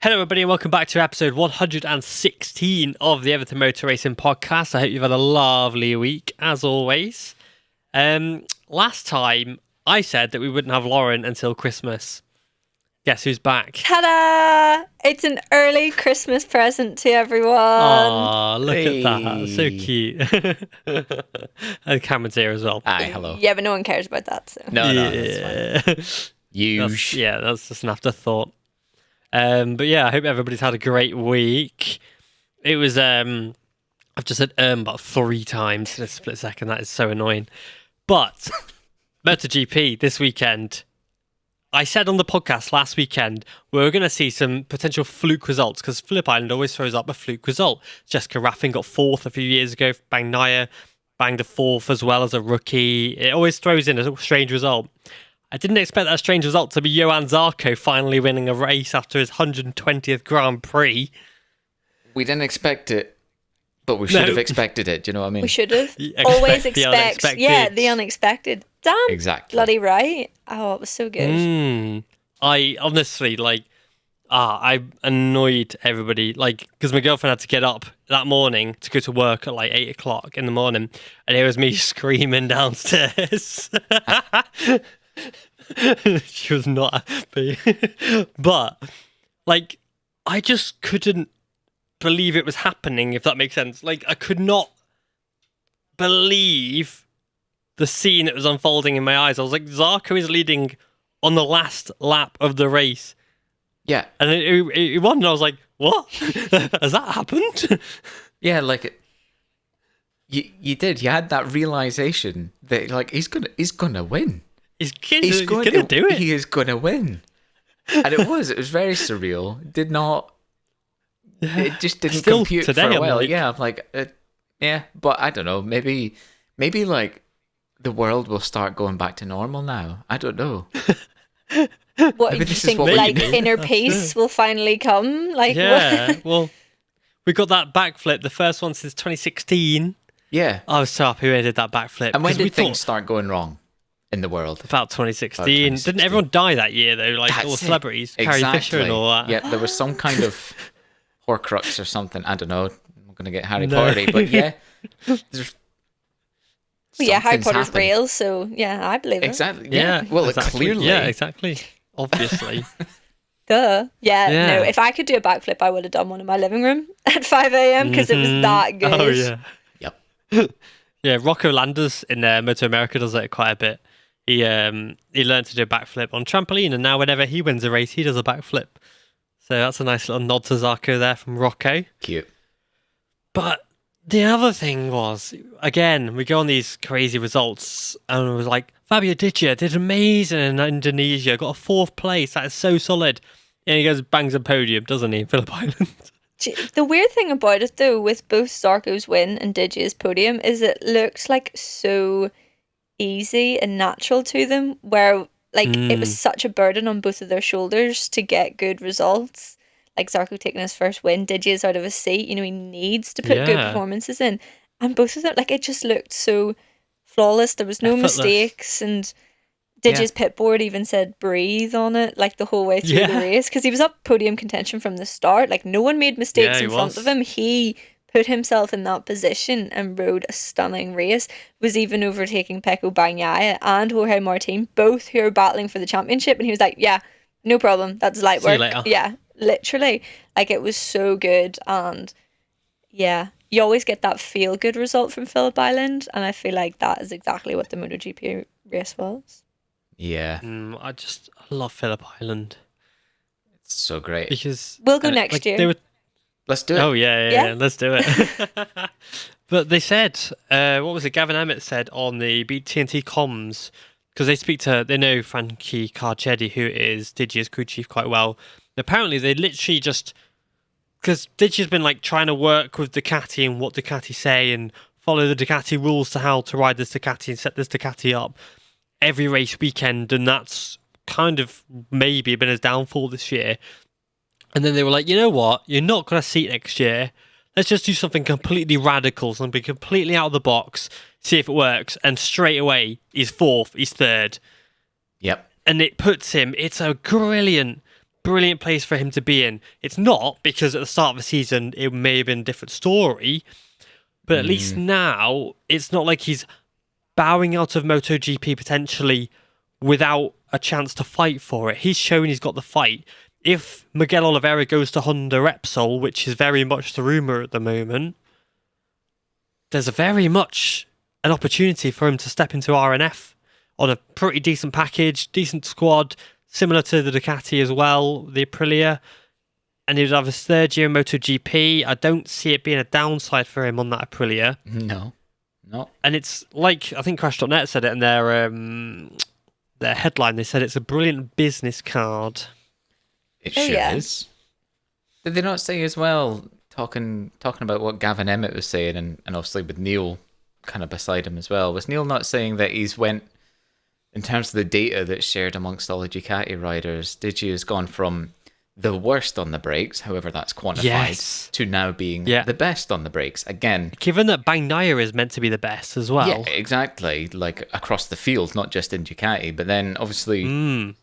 Hello, everybody, and welcome back to episode 116 of the Everything Moto Racing podcast. I hope you've had a lovely week, as always. Last time, I said that we wouldn't have Lauren until Christmas. Guess who's back? Ta-da! It's an early Christmas present to everyone. Aw, look at that. So cute. And Cameron's here as well. Hi, hello. Yeah, but no one cares about that. So. No, that's fine. That's just an afterthought. But yeah, I hope everybody's had a great week. It was, I've just said about 3 times in a split second. That is so annoying. But MotoGP this weekend, I said on the podcast last weekend, we were going to see some potential fluke results because Phillip Island always throws up a fluke result. Jessica Raffin got 4th a few years ago. Bagnaia banged a 4th as well as a rookie. It always throws in a strange result. I didn't expect that strange result to be Johann Zarco finally winning a race after his 120th Grand Prix. We didn't expect it, but we should have expected it. Do you know what I mean? We should have. Always expect. The unexpected. Damn. Exactly. Bloody right. Oh, it was so good. I honestly, I annoyed everybody, because my girlfriend had to get up that morning to go to work at 8 o'clock in the morning, and it was me screaming downstairs. She was not happy. But, I just couldn't believe it was happening, if that makes sense. I could not believe the scene that was unfolding in my eyes. I was like, Zarco is leading on the last lap of the race. Yeah. And it won, and I was like, what? Has that happened? Yeah, you did. You had that realization that, he's gonna win. He's gonna do it. He is gonna win. And it was very surreal. It just didn't Still compute today, for a I'm while. like- Yeah, I'm yeah, but I don't know. Maybe the world will start going back to normal now. I don't know. What Maybe do you this is think? what we need. Inner peace will finally come. Yeah, What? well, we got that backflip, the first one since 2016. Yeah. I was so happy when I did that backflip. And when 'cause we did things thought start going wrong in the world? about 2016. About 2016. Didn't everyone die that year, though? All That's the it. celebrities, Carrie Fisher and all that. Yeah, there was some kind of Horcrux or something. I don't know. I'm going to get Harry Potter, but yeah. Well, yeah, Harry something's Potter's happened. real, so yeah, I believe it. Exactly. Yeah. Well, exactly. clearly. Yeah, exactly. Obviously. Duh. Yeah, Yeah. no, if I could do a backflip, I would have done one in my living room at 5 a.m. because it was that good. Oh, yeah. Yep. Yeah, Rocco Landers in Moto America does it quite a bit. He learned to do a backflip on trampoline, and now whenever he wins a race, he does a backflip. So that's a nice little nod to Zarco there from Rocco. Cute. But the other thing was, again, we go on these crazy results, and it was like, Fabio Diggia did amazing in Indonesia, got a 4th place, that is so solid. And he goes, bangs a podium, doesn't he, in Phillip Island? The weird thing about it, though, with both Zarco's win and Diggia's podium, is it looks so easy and natural to them, where it was such a burden on both of their shoulders to get good results. Zarco taking his first win, Diggia's out of his seat. He needs to put good performances in, and both of them, it just looked so flawless. There was no Effortless. mistakes, and Diggia's pit board even said breathe on it the whole way through the race, because he was up podium contention from the start. No one made mistakes in front of him. He put himself in that position and rode a stunning race. Was even overtaking Pecco Bagnaia and Jorge Martin, both who are battling for the championship, and he was like, yeah, no problem, that's light See you work. later. Yeah, literally. It was so good. And yeah, you always get that feel good result from Phillip Island, and I feel like that is exactly what the MotoGP race was. Yeah. I love Phillip Island. It's so great. Because We'll go next year. They were, Let's do it. oh, Yeah. yeah, let's do it. But they said, what was it, Gavin Emmett said on the Beat TNT comms, because they know Frankie Carcetti, who is Diggia's crew chief, quite well. Apparently, they literally just, because Diggia's been trying to work with Ducati and what Ducati say and follow the Ducati rules to how to ride this Ducati and set this Ducati up every race weekend, and that's kind of maybe been his downfall this year. And then they were like, you know what? You're not going to see it next year. Let's just do something completely radical, something completely out of the box, see if it works. And straight away, he's 4th, he's 3rd. Yep. And it puts him, it's a brilliant brilliant place for him to be in. It's not, because at the start of the season it may have been a different story, but at least now it's not like he's bowing out of MotoGP potentially without a chance to fight for it. He's shown he's got the fight. If Miguel Oliveira goes to Honda Repsol, which is very much the rumour at the moment, there's a very much an opportunity for him to step into RNF on a pretty decent package, decent squad, similar to the Ducati as well, the Aprilia. And he would have his third year in MotoGP. I don't see it being a downside for him on that Aprilia. No. And it's like, I think Crash.net said it in their headline. They said it's a brilliant business card. It sure is. Did they not say as well, talking about what Gavin Emmett was saying, and obviously with Neil kind of beside him as well, was Neil not saying that he's went, in terms of the data that's shared amongst all the Ducati riders, Diggia has gone from the worst on the brakes, however that's quantified, to now being the best on the brakes. Again, given that Bagnaia is meant to be the best as well. Yeah, exactly. Like across the field, not just in Ducati. But then obviously,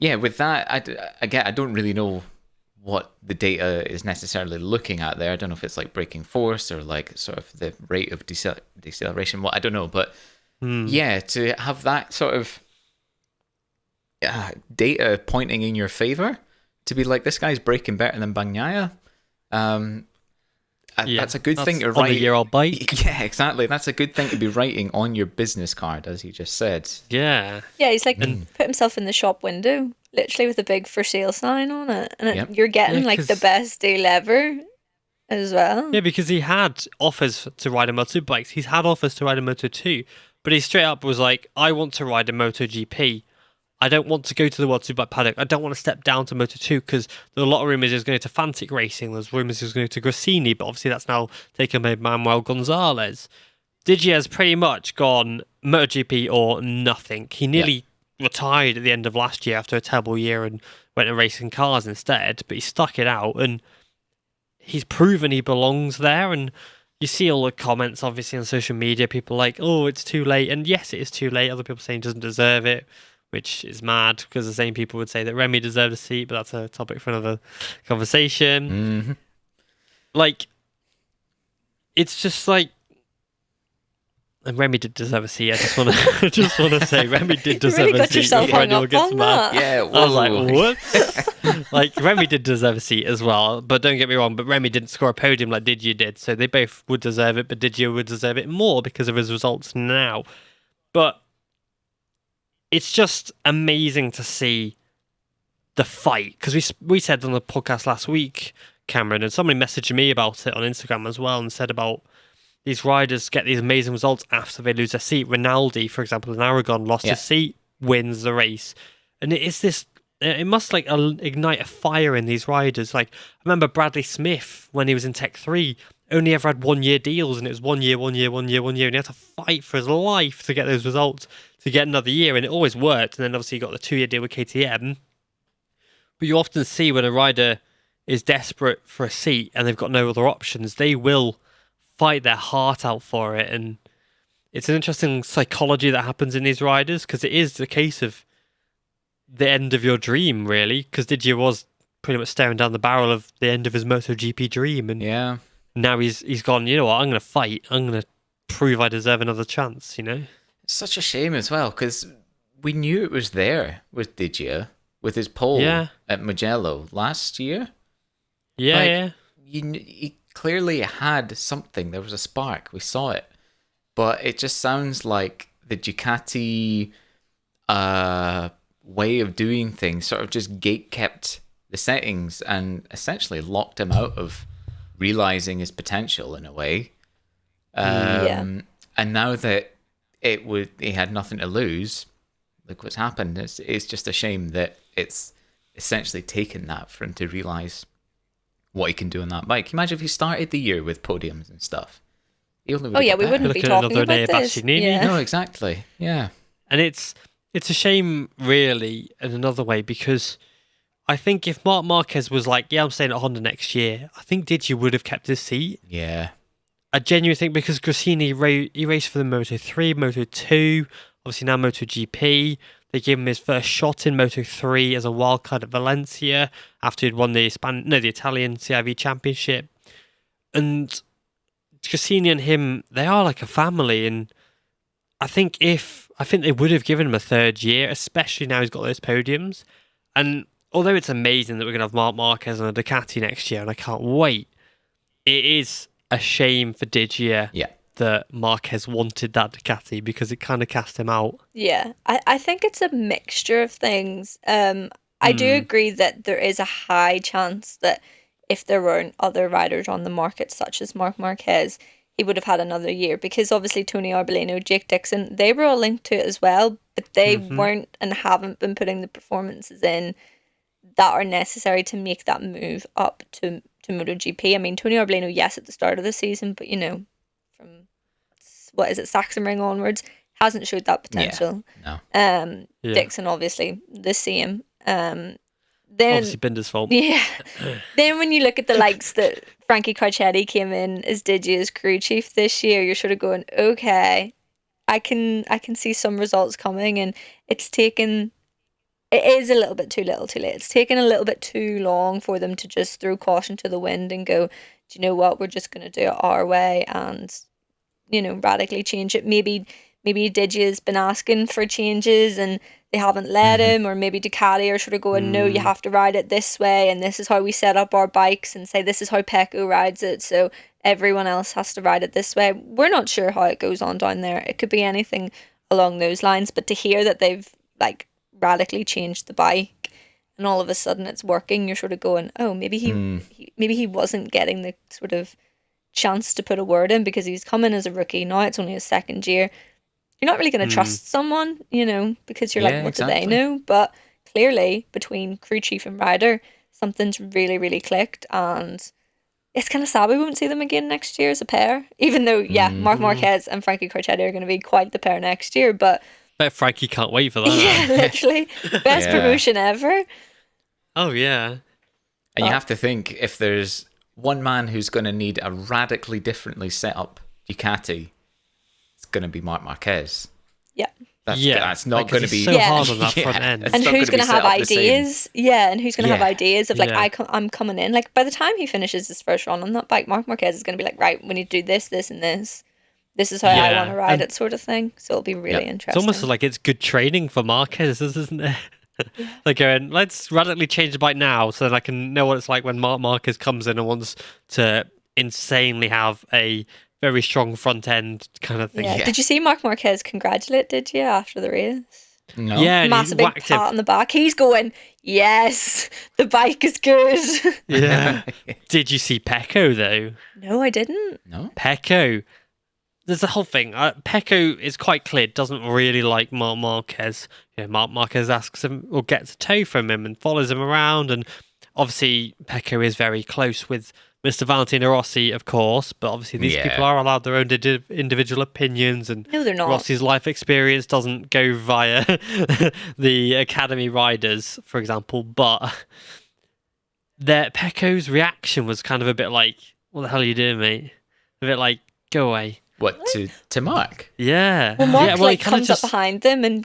with that, I don't really know what the data is necessarily looking at there. I don't know if it's like braking force or like sort of the rate of deceleration. Well, I don't know. But to have that sort of data pointing in your favor, to be like, this guy's braking better than Bagnaia, that's a good thing to write. On a year-old bike. Yeah, exactly. That's a good thing to be writing on your business card, as you just said. Yeah. Yeah, he's like put himself in the shop window, literally with a big for sale sign on it. And you're getting like the best deal ever as well. Yeah, because he had offers to ride a Moto bikes. He's had offers to ride a Moto 2, but he straight up was like, I want to ride a MotoGP. I don't want to go to the World Superbike paddock. I don't want to step down to Moto 2 because there are a lot of rumours he was going to Fantic Racing. There's rumours he was going to Grassini, but obviously that's now taken by Manuel Gonzalez. Diggia has pretty much gone MotoGP or nothing. He nearly retired at the end of last year after a terrible year and went to racing cars instead, but he stuck it out and he's proven he belongs there. And you see all the comments, obviously, on social media, people like, oh, it's too late. And yes, it is too late. Other people saying he doesn't deserve it, which is mad because the same people would say that Remy deserved a seat, but that's a topic for another conversation. Mm-hmm. Like, it's just like, and Remy did deserve a seat. I just want to say Remy did deserve really a seat before anyone gets mad. Yeah, I was like, what? Like, Remy did deserve a seat as well, but don't get me wrong, but Remy didn't score a podium like Diggia did, so they both would deserve it, but Diggia would deserve it more because of his results now. But it's just amazing to see the fight, because we said on the podcast last week, Cameron, and somebody messaged me about it on Instagram as well and said about these riders get these amazing results after they lose their seat. Rinaldi, for example, in Aragon, lost his seat, wins the race. And it must like ignite a fire in these riders. Like, I remember Bradley Smith, when he was in Tech 3, only ever had 1 year deals, and it was 1 year, and he had to fight for his life to get those results, to get another year, and it always worked. And then obviously you got the 2 year deal with KTM. But you often see when a rider is desperate for a seat and they've got no other options, they will fight their heart out for it. And it's an interesting psychology that happens in these riders, because it is the case of the end of your dream, really, because Diggia was pretty much staring down the barrel of the end of his MotoGP dream, and now he's gone, you know what, I'm going to fight, I'm going to prove I deserve another chance, you know? It's such a shame as well, because we knew it was there with Diggia, with his pole at Mugello last year. He clearly had something. There was a spark. We saw it. But it just sounds like the Ducati way of doing things sort of just gate-kept the settings and essentially locked him out of realizing his potential in a way. And now that he had nothing to lose, look what's happened. It's just a shame that it's essentially taken that for him to realize what he can do on that bike. Imagine if he started the year with podiums and stuff. We wouldn't be talking about this. No, exactly. Yeah. And it's a shame, really, in another way, because I think if Marc Marquez was like, I'm staying at Honda next year, I think Diggia would have kept his seat. Yeah. I genuinely think, because Grassini he raced for the Moto 3, Moto 2, obviously now MotoGP. They gave him his first shot in Moto3 as a wildcard at Valencia after he'd won the Italian CIV Championship. And Cassini and him, they are like a family, and I think they would have given him a third year, especially now he's got those podiums. And although it's amazing that we're going to have Marc Marquez on a Ducati next year, and I can't wait, it is a shame for Diggia that Marquez wanted that Ducati, because it kind of cast him out. Yeah, I think it's a mixture of things. I do agree that there is a high chance that if there weren't other riders on the market, such as Marc Marquez, he would have had another year, because obviously Tony Arbolino, Jake Dixon, they were all linked to it as well, but they weren't and haven't been putting the performances in that are necessary to make that move up to MotoGP. I mean, Tony Arbolino, yes, at the start of the season, but from Sachsenring onwards, hasn't showed that potential. Yeah, no. Dixon, obviously, the same. Then Obviously Binder's fault. Yeah. Then when you look at the likes that Frankie Carcetti came in as Diggia's crew chief this year, you're sort of going, okay, I can see some results coming, and it is a little bit too little too late. It's taken a little bit too long for them to just throw caution to the wind and go, do you know what, we're just going to do it our way and, radically change it. Maybe Diggia's been asking for changes and they haven't let him, or maybe Ducati are sort of going, no, you have to ride it this way, and this is how we set up our bikes, and say this is how Pecco rides it, so everyone else has to ride it this way. We're not sure how it goes on down there. It could be anything along those lines, but to hear that they've radically changed the bike and all of a sudden it's working, you're sort of going, oh, maybe he wasn't getting the sort of chance to put a word in because he's come in as a rookie. Now it's only his second year. You're not really going to trust someone, because you're like, what do they know? But clearly, between crew chief and rider, something's really, really clicked, and it's kind of sad we won't see them again next year as a pair. Even though, Marc Marquez and Frankie Carcetti are going to be quite the pair next year, but Bet Frankie can't wait for that. yeah, literally, best promotion ever. Oh yeah, and you have to think, if there's one man who's going to need a radically differently set up Ducati, going to be Marc Marquez. Yeah. That's not going to be so hard on that front end. And who's going to have ideas? Yeah, and who's going to have ideas of I'm coming in. Like by the time he finishes his first run on that bike, Marc Marquez is going to be like, right, we need to do this, this, and this. This is how I want to ride it, sort of thing. So it'll be really interesting. It's almost like it's good training for Marquez, isn't it? Like going, let's radically change the bike now, so that I can know what it's like when Marc Marquez comes in and wants to insanely have a very strong front end kind of thing. Yeah. Did you see Marc Marquez congratulate Diggia after the race? No. Yeah, massive big pat on the back. He's going, yes, the bike is good. Yeah. Did you see Pecco though? No, I didn't. No. Pecco. There's the whole thing. Pecco is quite clear, doesn't really like Marc Marquez. Marc Marquez asks him or gets a tow from him and follows him around, and obviously Pecco is very close with Mr. Valentino Rossi, of course, but obviously these people are allowed their own individual opinions, and no, they're not. Rossi's life experience doesn't go via the academy riders, for example, but Pecco's reaction was kind of a bit like, what the hell are you doing, mate? A bit like, go away. What, to Marc? Yeah. Well, Marc comes up behind them and,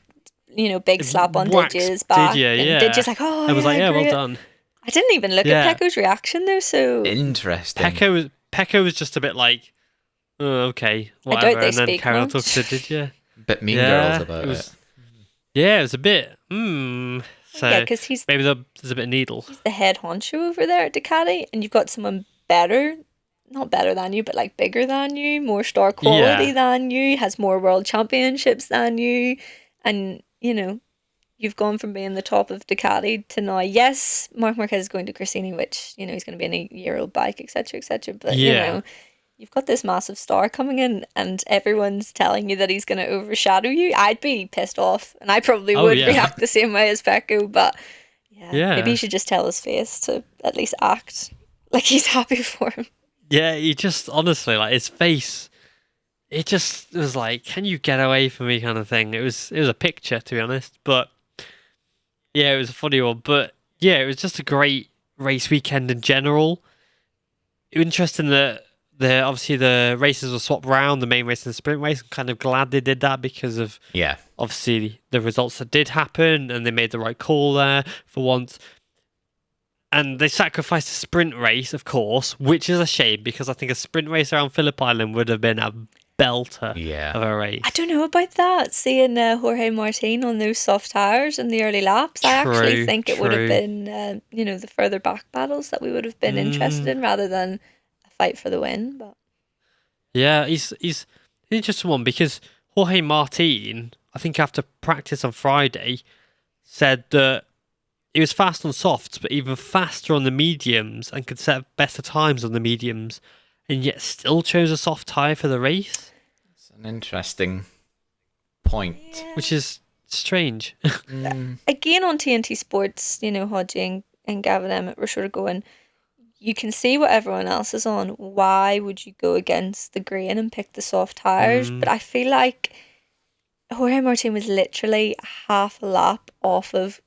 big slap on Diggia's back. And Diggia's like, oh, I was like, yeah, great. well done. I didn't even look at Pecco's reaction though, so interesting. Pecco was just a bit like, oh, okay, whatever, I doubt they and then speak carried on much. talking to Diggia. Bit mean girls about it. Yeah, it was a bit. So because maybe there's a bit of needle. He's the head honcho over there at Ducati, and you've got someone not better than you, but like bigger than you, more star quality than you, has more world championships than you, and you've gone from being the top of Ducati to now, yes, Marc Marquez is going to Corsini, which, he's going to be in a year-old bike, etc., etc. But, you've got this massive star coming in and everyone's telling you that he's going to overshadow you. I'd be pissed off, and I probably would react the same way as Pecco, but maybe he should just tell his face to at least act like he's happy for him. Yeah, he just, honestly, like, his face, it just was like, can you get away from me kind of thing. It was a picture, to be honest, but yeah, it was a funny one, but yeah, it was just a great race weekend in general. Interesting that obviously the races were swapped around, the main race and the sprint race. I'm kind of glad they did that because of obviously the results that did happen, and they made the right call there for once. And they sacrificed the sprint race, of course, which is a shame because I think a sprint race around Phillip Island would have been a belter of a race. I don't know about that. Seeing Jorge Martin on those soft tires in the early laps, I actually think it would have been, the further back battles that we would have been interested in rather than a fight for the win. But yeah, he's an interesting one because Jorge Martin, I think after practice on Friday, said that he was fast on softs, but even faster on the mediums and could set better times on the mediums, and yet still chose a soft tyre for the race. It's an interesting point. Yeah. Which is strange. Again, on TNT Sports, Hodgie and Gavin Emmett were sort of going, you can see what everyone else is on. Why would you go against the grain and pick the soft tyres? But I feel like Jorge Martin was literally half a lap off of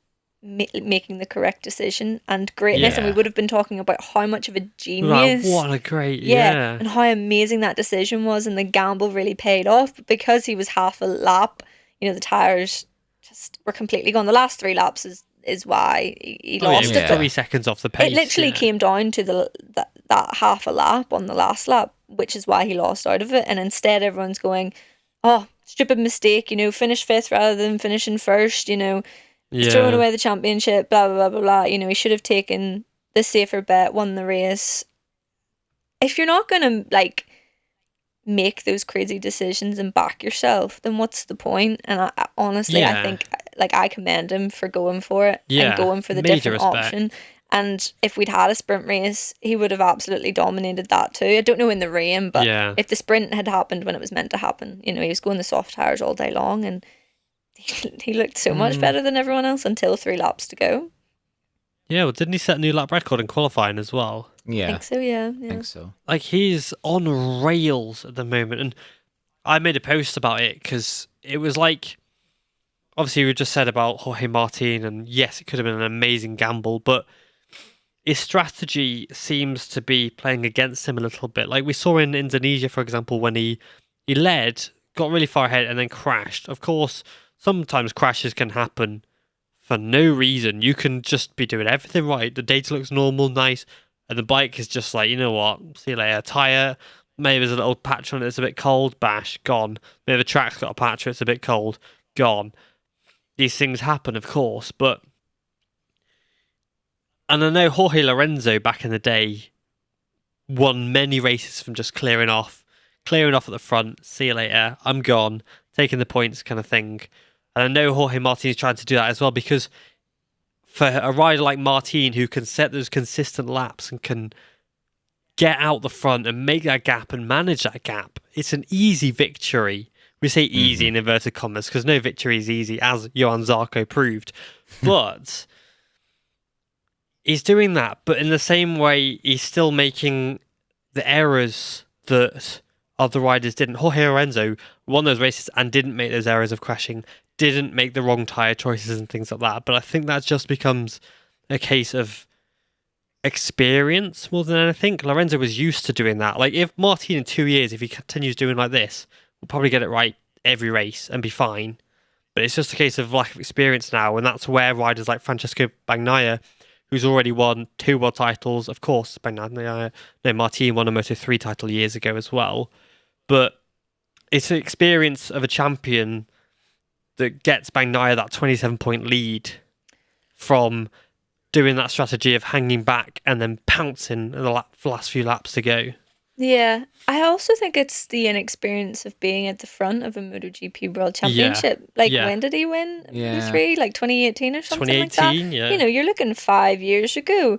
making the correct decision and greatness, and we would have been talking about how much of a genius, what a great and how amazing that decision was, and the gamble really paid off. But because he was half a lap, the tires just were completely gone. The last 3 laps is why he lost it. 3 seconds off the pace. It literally came down to that half a lap on the last lap, which is why he lost out of it. And instead everyone's going, oh, stupid mistake, finish 5th rather than finishing 1st, He's throwing away the championship, blah, blah, blah, blah, blah. He should have taken the safer bet, won the race. If you're not going to, make those crazy decisions and back yourself, then what's the point? And I honestly, I think, I commend him for going for it and going for the different option. And if we'd had a sprint race, he would have absolutely dominated that too. I don't know in the rain, but if the sprint had happened when it was meant to happen, he was going the soft tires all day long, and he looked so much better than everyone else until 3 laps to go. Yeah, well, didn't he set a new lap record in qualifying as well? Yeah. I think so, yeah. I think so. He's on rails at the moment, and I made a post about it because it was obviously we just said about Jorge Martin, and yes, it could have been an amazing gamble, but his strategy seems to be playing against him a little bit. Like we saw in Indonesia, for example, when he led, got really far ahead, and then crashed. Of course, sometimes crashes can happen for no reason. You can just be doing everything right. The data looks normal, nice, and the bike is just like, you know what, see you later. Tyre, maybe there's a little patch on it, it's a bit cold, bash, gone. Maybe the track's got a patch, it's a bit cold, gone. These things happen, of course, but... And I know Jorge Lorenzo, back in the day, won many races from just clearing off at the front, see you later, I'm gone, taking the points kind of thing. And I know Jorge Martin is trying to do that as well, because for a rider like Martin, who can set those consistent laps and can get out the front and make that gap and manage that gap, it's an easy victory. We say easy in inverted commas because no victory is easy, as Johann Zarco proved. But he's doing that, but in the same way, he's still making the errors that other riders didn't. Jorge Lorenzo won those races and didn't make those errors of crashing, didn't make the wrong tyre choices and things like that. But I think that just becomes a case of experience more than anything. Lorenzo was used to doing that. If Martin in 2 years, if he continues doing like this, will probably get it right every race and be fine. But it's just a case of lack of experience now, and that's where riders like Francesco Bagnaia, who's already won 2 world titles, of course, Martin won a Moto3 title years ago as well. But it's the experience of a champion that gets Bagnaia that 27-point lead from doing that strategy of hanging back and then pouncing in the last few laps to go. Yeah, I also think it's the inexperience of being at the front of a MotoGP World Championship. When did he win Moto3? 2018 or something like that? 2018, yeah. You're looking 5 years ago.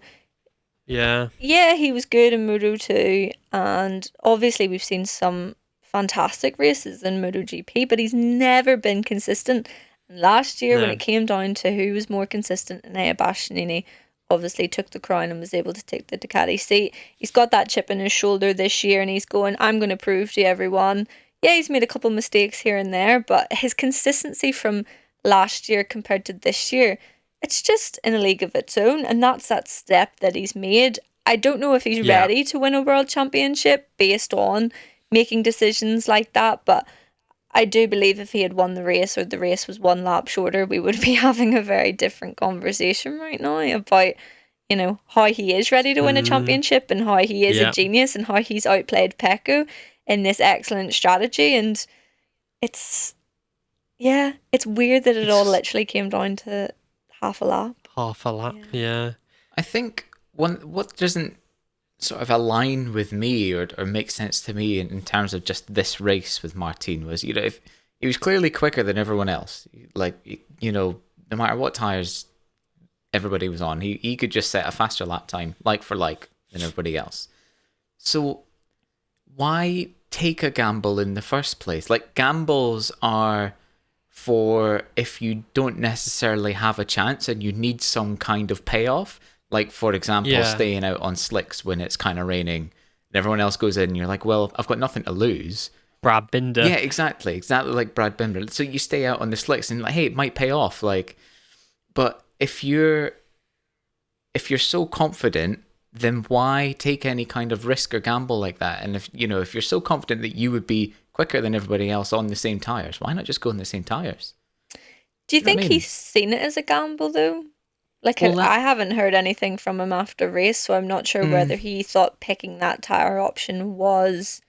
Yeah. Yeah, he was good in Moto2, and obviously we've seen some fantastic races in MotoGP, but he's never been consistent. And last year, when it came down to who was more consistent, Enea Bastianini obviously took the crown and was able to take the Ducati seat. He's got that chip in his shoulder this year, and he's going, I'm going to prove to everyone. Yeah, he's made a couple mistakes here and there, but his consistency from last year compared to this year, it's just in a league of its own, and that's that step that he's made. I don't know if he's ready to win a world championship based on making decisions like that, but I do believe if he had won the race or the race was one lap shorter, we would be having a very different conversation right now about, how he is ready to win a championship and how he is a genius and how he's outplayed Pecco in this excellent strategy. And it's weird that it all literally came down to half a lap. Half a lap, yeah. I think what doesn't sort of align with me or make sense to me in terms of just this race with Martin was, if he was clearly quicker than everyone else, like, no matter what tires everybody was on, he could just set a faster lap time, like for like, than everybody else. So why take a gamble in the first place? Like, gambles are for if you don't necessarily have a chance and you need some kind of payoff. Like, for example, staying out on slicks when it's kind of raining and everyone else goes in and you're like, well, I've got nothing to lose. Brad Binder. Yeah, exactly like Brad Binder. So you stay out on the slicks and like, hey, it might pay off. Like, but if you're so confident, then why take any kind of risk or gamble like that? And if you're so confident that you would be quicker than everybody else on the same tires, why not just go on the same tires? Do you think he's seen it as a gamble though? Like, I haven't heard anything from him after race, so I'm not sure whether he thought picking that tire option was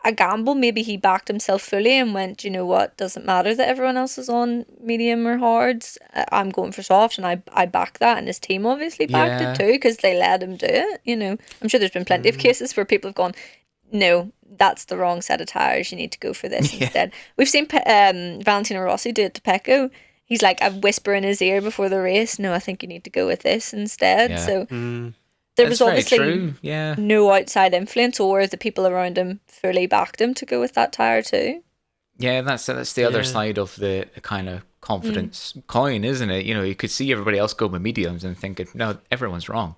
a gamble. Maybe he backed himself fully and went, you know what, doesn't matter that everyone else is on medium or hards. I'm going for soft, and I back that, and his team obviously backed it too because they let him do it. I'm sure there's been plenty of cases where people have gone, no, that's the wrong set of tires. You need to go for this instead. We've seen Valentino Rossi do it to Pecco. He's like a whisper in his ear before the race. No, I think you need to go with this instead. Yeah. So there was obviously no outside influence, or the people around him fully backed him to go with that tire too. Yeah, that's the other side of the kind of confidence coin, isn't it? You could see everybody else go with mediums and thinking, no, everyone's wrong.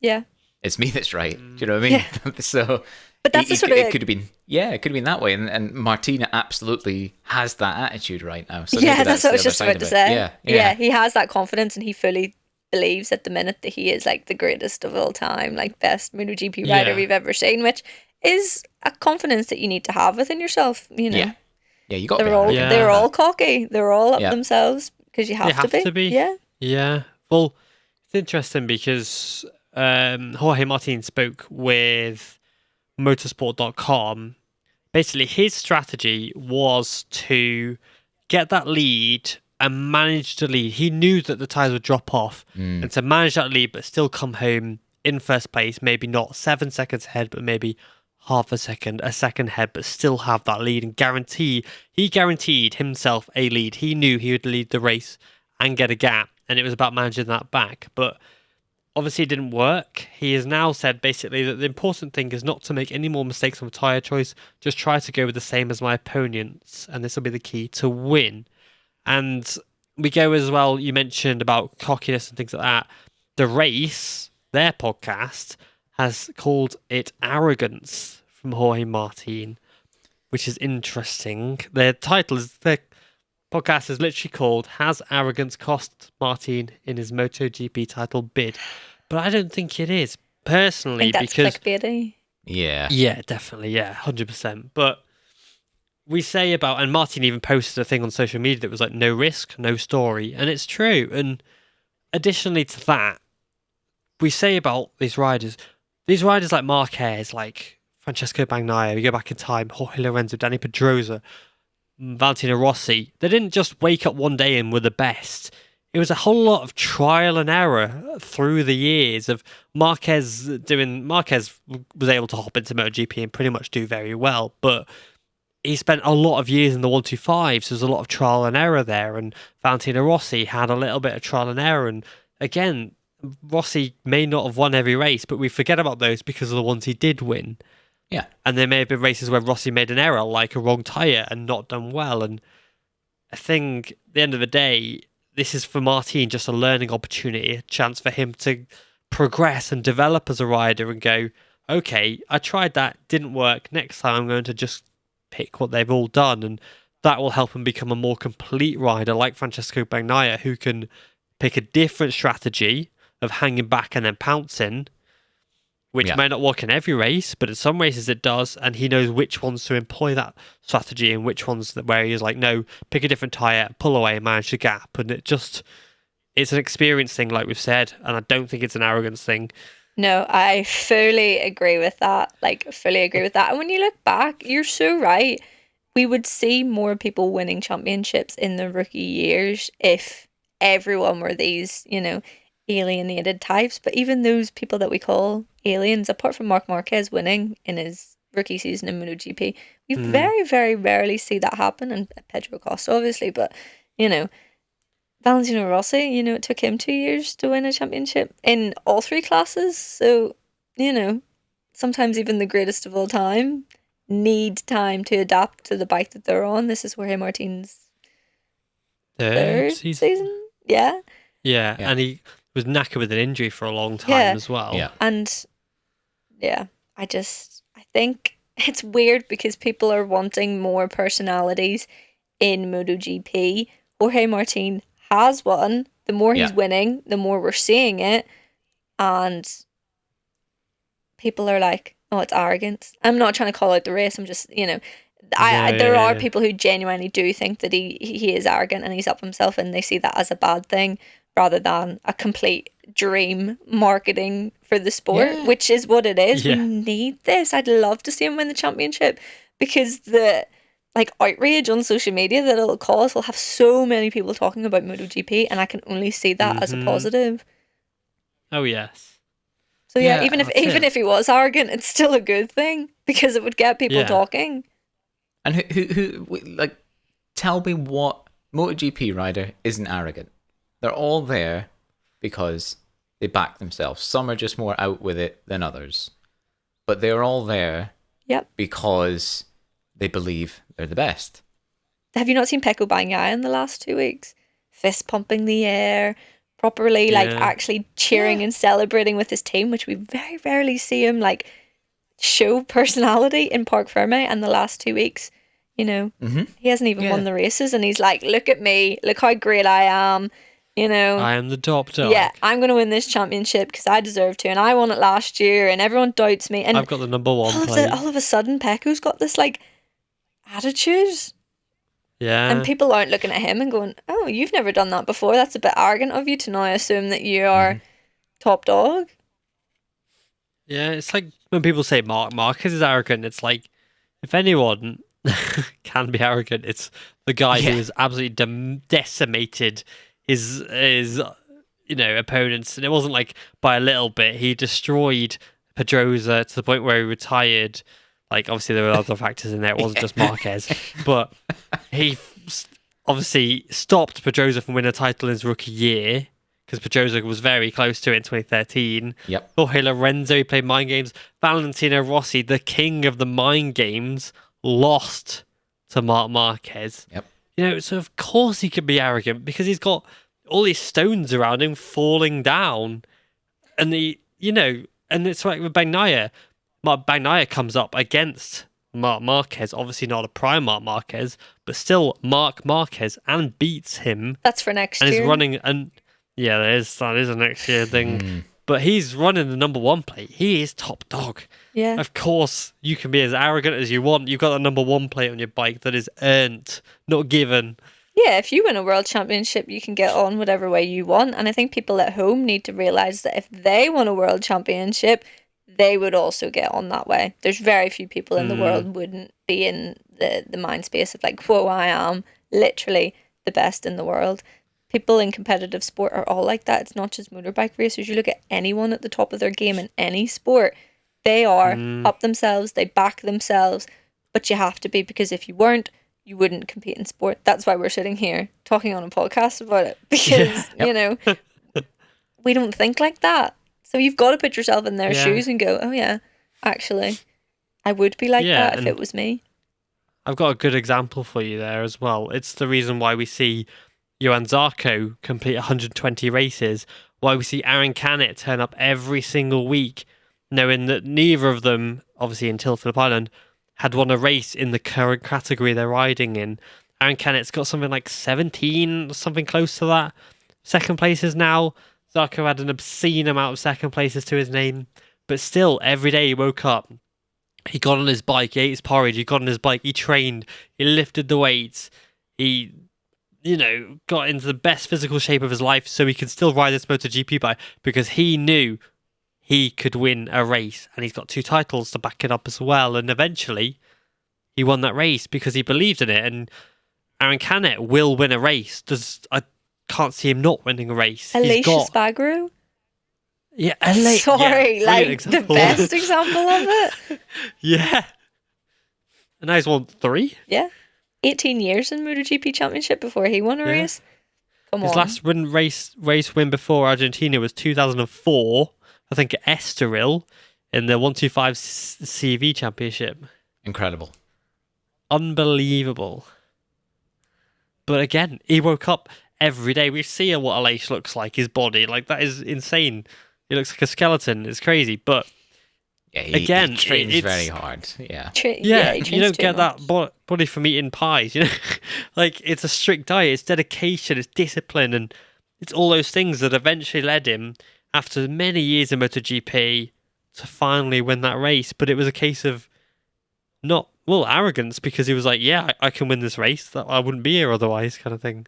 Yeah. It's me that's right. Do you know what I mean? Yeah. So, but that's it could have been that way, and Martina absolutely has that attitude right now. So that's what I was just about to say. Yeah, he has that confidence, and he fully believes at the minute that he is like the greatest of all time, like best MotoGP rider we've ever seen, which is a confidence that you need to have within yourself. Yeah, you got. They're all cocky. They're all up themselves because you have to be. Yeah. Well, it's interesting because Jorge Martin spoke with motorsport.com. Basically, his strategy was to get that lead and manage the lead. He knew that the tyres would drop off, and to manage that lead but still come home in first place, maybe not 7 seconds ahead, but maybe half a second ahead, but still have that lead and he guaranteed himself a lead. He knew he would lead the race and get a gap, and it was about managing that back. But obviously it didn't work. He has now said basically that the important thing is not to make any more mistakes on tyre choice. Just try to go with the same as my opponents, and this will be the key to win. And we go as well, you mentioned about cockiness and things like that. The race, their podcast, has called it arrogance from Jorge Martin, which is interesting. Their podcast is literally called Has Arrogance Cost Martin in His MotoGP title Bid? But I don't think it is, personally, I think that's clickbaity. Yeah, definitely, 100%. But we say about, and Martin even posted a thing on social media that was like, no risk, no story. And it's true. And additionally to that, we say about these riders like Marquez, like Francesco Bagnaia, you go back in time, Jorge Lorenzo, Danny Pedrosa, Valentino Rossi, they didn't just wake up one day and were the best. It was a whole lot of trial and error through the years of Marquez was able to hop into MotoGP and pretty much do very well, but he spent a lot of years in the 125, so there's a lot of trial and error there, and Valentino Rossi had a little bit of trial and error, and again, Rossi may not have won every race, but we forget about those because of the ones he did win. Yeah. And there may have been races where Rossi made an error, like a wrong tyre, and not done well. And I think at the end of the day, this is for Martin just a learning opportunity, a chance for him to progress and develop as a rider and go, okay, I tried that, didn't work. Next time I'm going to just pick what they've all done. And that will help him become a more complete rider like Francesco Bagnaia, who can pick a different strategy of hanging back and then pouncing, which may not work in every race, but in some races it does, and he knows which ones to employ that strategy and which ones where he's like, no, pick a different tyre, pull away, manage the gap, and it's an experience thing, like we've said, and I don't think it's an arrogance thing. No, I fully agree with that. Like, fully agree with that. And when you look back, you're so right. We would see more people winning championships in the rookie years if everyone were these, alienated types. But even those people that we call aliens, apart from Marc Marquez winning in his rookie season in MotoGP, we very, very rarely see that happen. And Pedro Acosta, obviously, but, Valentino Rossi, it took him 2 years to win a championship in all three classes. So, sometimes even the greatest of all time need time to adapt to the bike that they're on. This is Jorge Martin's third season. Yeah. Yeah, and he was knackered with an injury for a long time as well. Yeah. And I think it's weird because people are wanting more personalities in MotoGP. Jorge Martin has one. The more he's winning, the more we're seeing it. And people are like, oh, it's arrogance. I'm not trying to call out the race. I'm just, there are people who genuinely do think that he is arrogant and he's up himself, and they see that as a bad thing rather than a complete dream marketing for the sport, which is what it is. We need this. I'd love to see him win the championship because the outrage on social media that it'll cause will have so many people talking about MotoGP, and I can only see that as a positive. Oh yes. So even if he was arrogant, it's still a good thing because it would get people talking. And who tell me what MotoGP rider isn't arrogant? They're all there because they back themselves. Some are just more out with it than others, but they're all there. Because they believe they're the best. Have you not seen Pecco Bagnaia in the last 2 weeks? Fist pumping the air, properly actually cheering and celebrating with his team, which we very rarely see him show personality in Parc Ferme. And the last 2 weeks, he hasn't even won the races, and he's like, look at me, look how great I am. I am the top dog. Yeah, I'm going to win this championship because I deserve to, and I won it last year, and everyone doubts me. And I've got the number one plate. All of a sudden, Pecco's got this attitude. Yeah. And people aren't looking at him and going, oh, you've never done that before. That's a bit arrogant of you to now assume that you are top dog. Yeah, it's like when people say Marc Marquez is arrogant, it's like, if anyone can be arrogant, it's the guy who has absolutely decimated his opponents. And it wasn't by a little bit. He destroyed Pedrosa to the point where he retired. Obviously there were other factors in there. It wasn't just Marquez. But he obviously stopped Pedrosa from winning a title in his rookie year because Pedrosa was very close to it in 2013. Yep. Jorge Lorenzo, he played mind games. Valentino Rossi, the king of the mind games, lost to Marc Marquez. Yep. So of course he could be arrogant because he's got all these stones around him falling down. And and it's like with Bagnaia. Bagnaia comes up against Marc Marquez, obviously not a prime Marc Marquez, but still Marc Marquez, and beats him. That's for next year. And he's running, and that is a next year thing. But he's running the number one plate. He is top dog. Yeah. Of course, you can be as arrogant as you want. You've got the number one plate on your bike that is earned, not given. Yeah, if you win a world championship, you can get on whatever way you want. And I think people at home need to realise that if they won a world championship, they would also get on that way. There's very few people in the world wouldn't be in the mind space of whoa, I am literally the best in the world. People in competitive sport are all like that. It's not just motorbike racers. You look at anyone at the top of their game in any sport, they are up themselves, they back themselves, but you have to be, because if you weren't, you wouldn't compete in sport. That's why we're sitting here talking on a podcast about it, because, we don't think like that. So you've got to put yourself in their shoes and go, oh yeah, actually, I would be like that if it was me. I've got a good example for you there as well. It's the reason why we see Johann Zarco complete 120 races, why we see Aaron Canet turn up every single week, knowing that neither of them, obviously until Phillip Island, had won a race in the current category they're riding in. Aaron Canet's got something like 17, something close to that. Second places now. Zarco had an obscene amount of second places to his name. But still, every day he woke up, he got on his bike, he ate his porridge, he got on his bike, he trained, he lifted the weights, he, got into the best physical shape of his life so he could still ride this MotoGP bike because he knew he could win a race, and he's got 2 titles to back it up as well. And eventually, he won that race because he believed in it. And Aaron Canet will win a race. I can't see him not winning a race. Alicia Spargaro? Yeah, LA. Sorry, yeah, the best example of it. Yeah. And now he's won 3? Yeah. 18 years in MotoGP Championship before he won a race. Come on. His last race win before Argentina was 2004, I think, at Estoril in the 125 CV Championship. Incredible. Unbelievable. But again, he woke up every day. We see what Aleix looks like, his body. Like, that is insane. He looks like a skeleton. It's crazy. But yeah, he trains very hard. Yeah. You don't get that body from eating pies. Like, it's a strict diet. It's dedication. It's discipline. And it's all those things that eventually led him, after many years in MotoGP, to finally win that race. But it was a case of arrogance, because he was like, yeah, I can win this race. I wouldn't be here otherwise, kind of thing.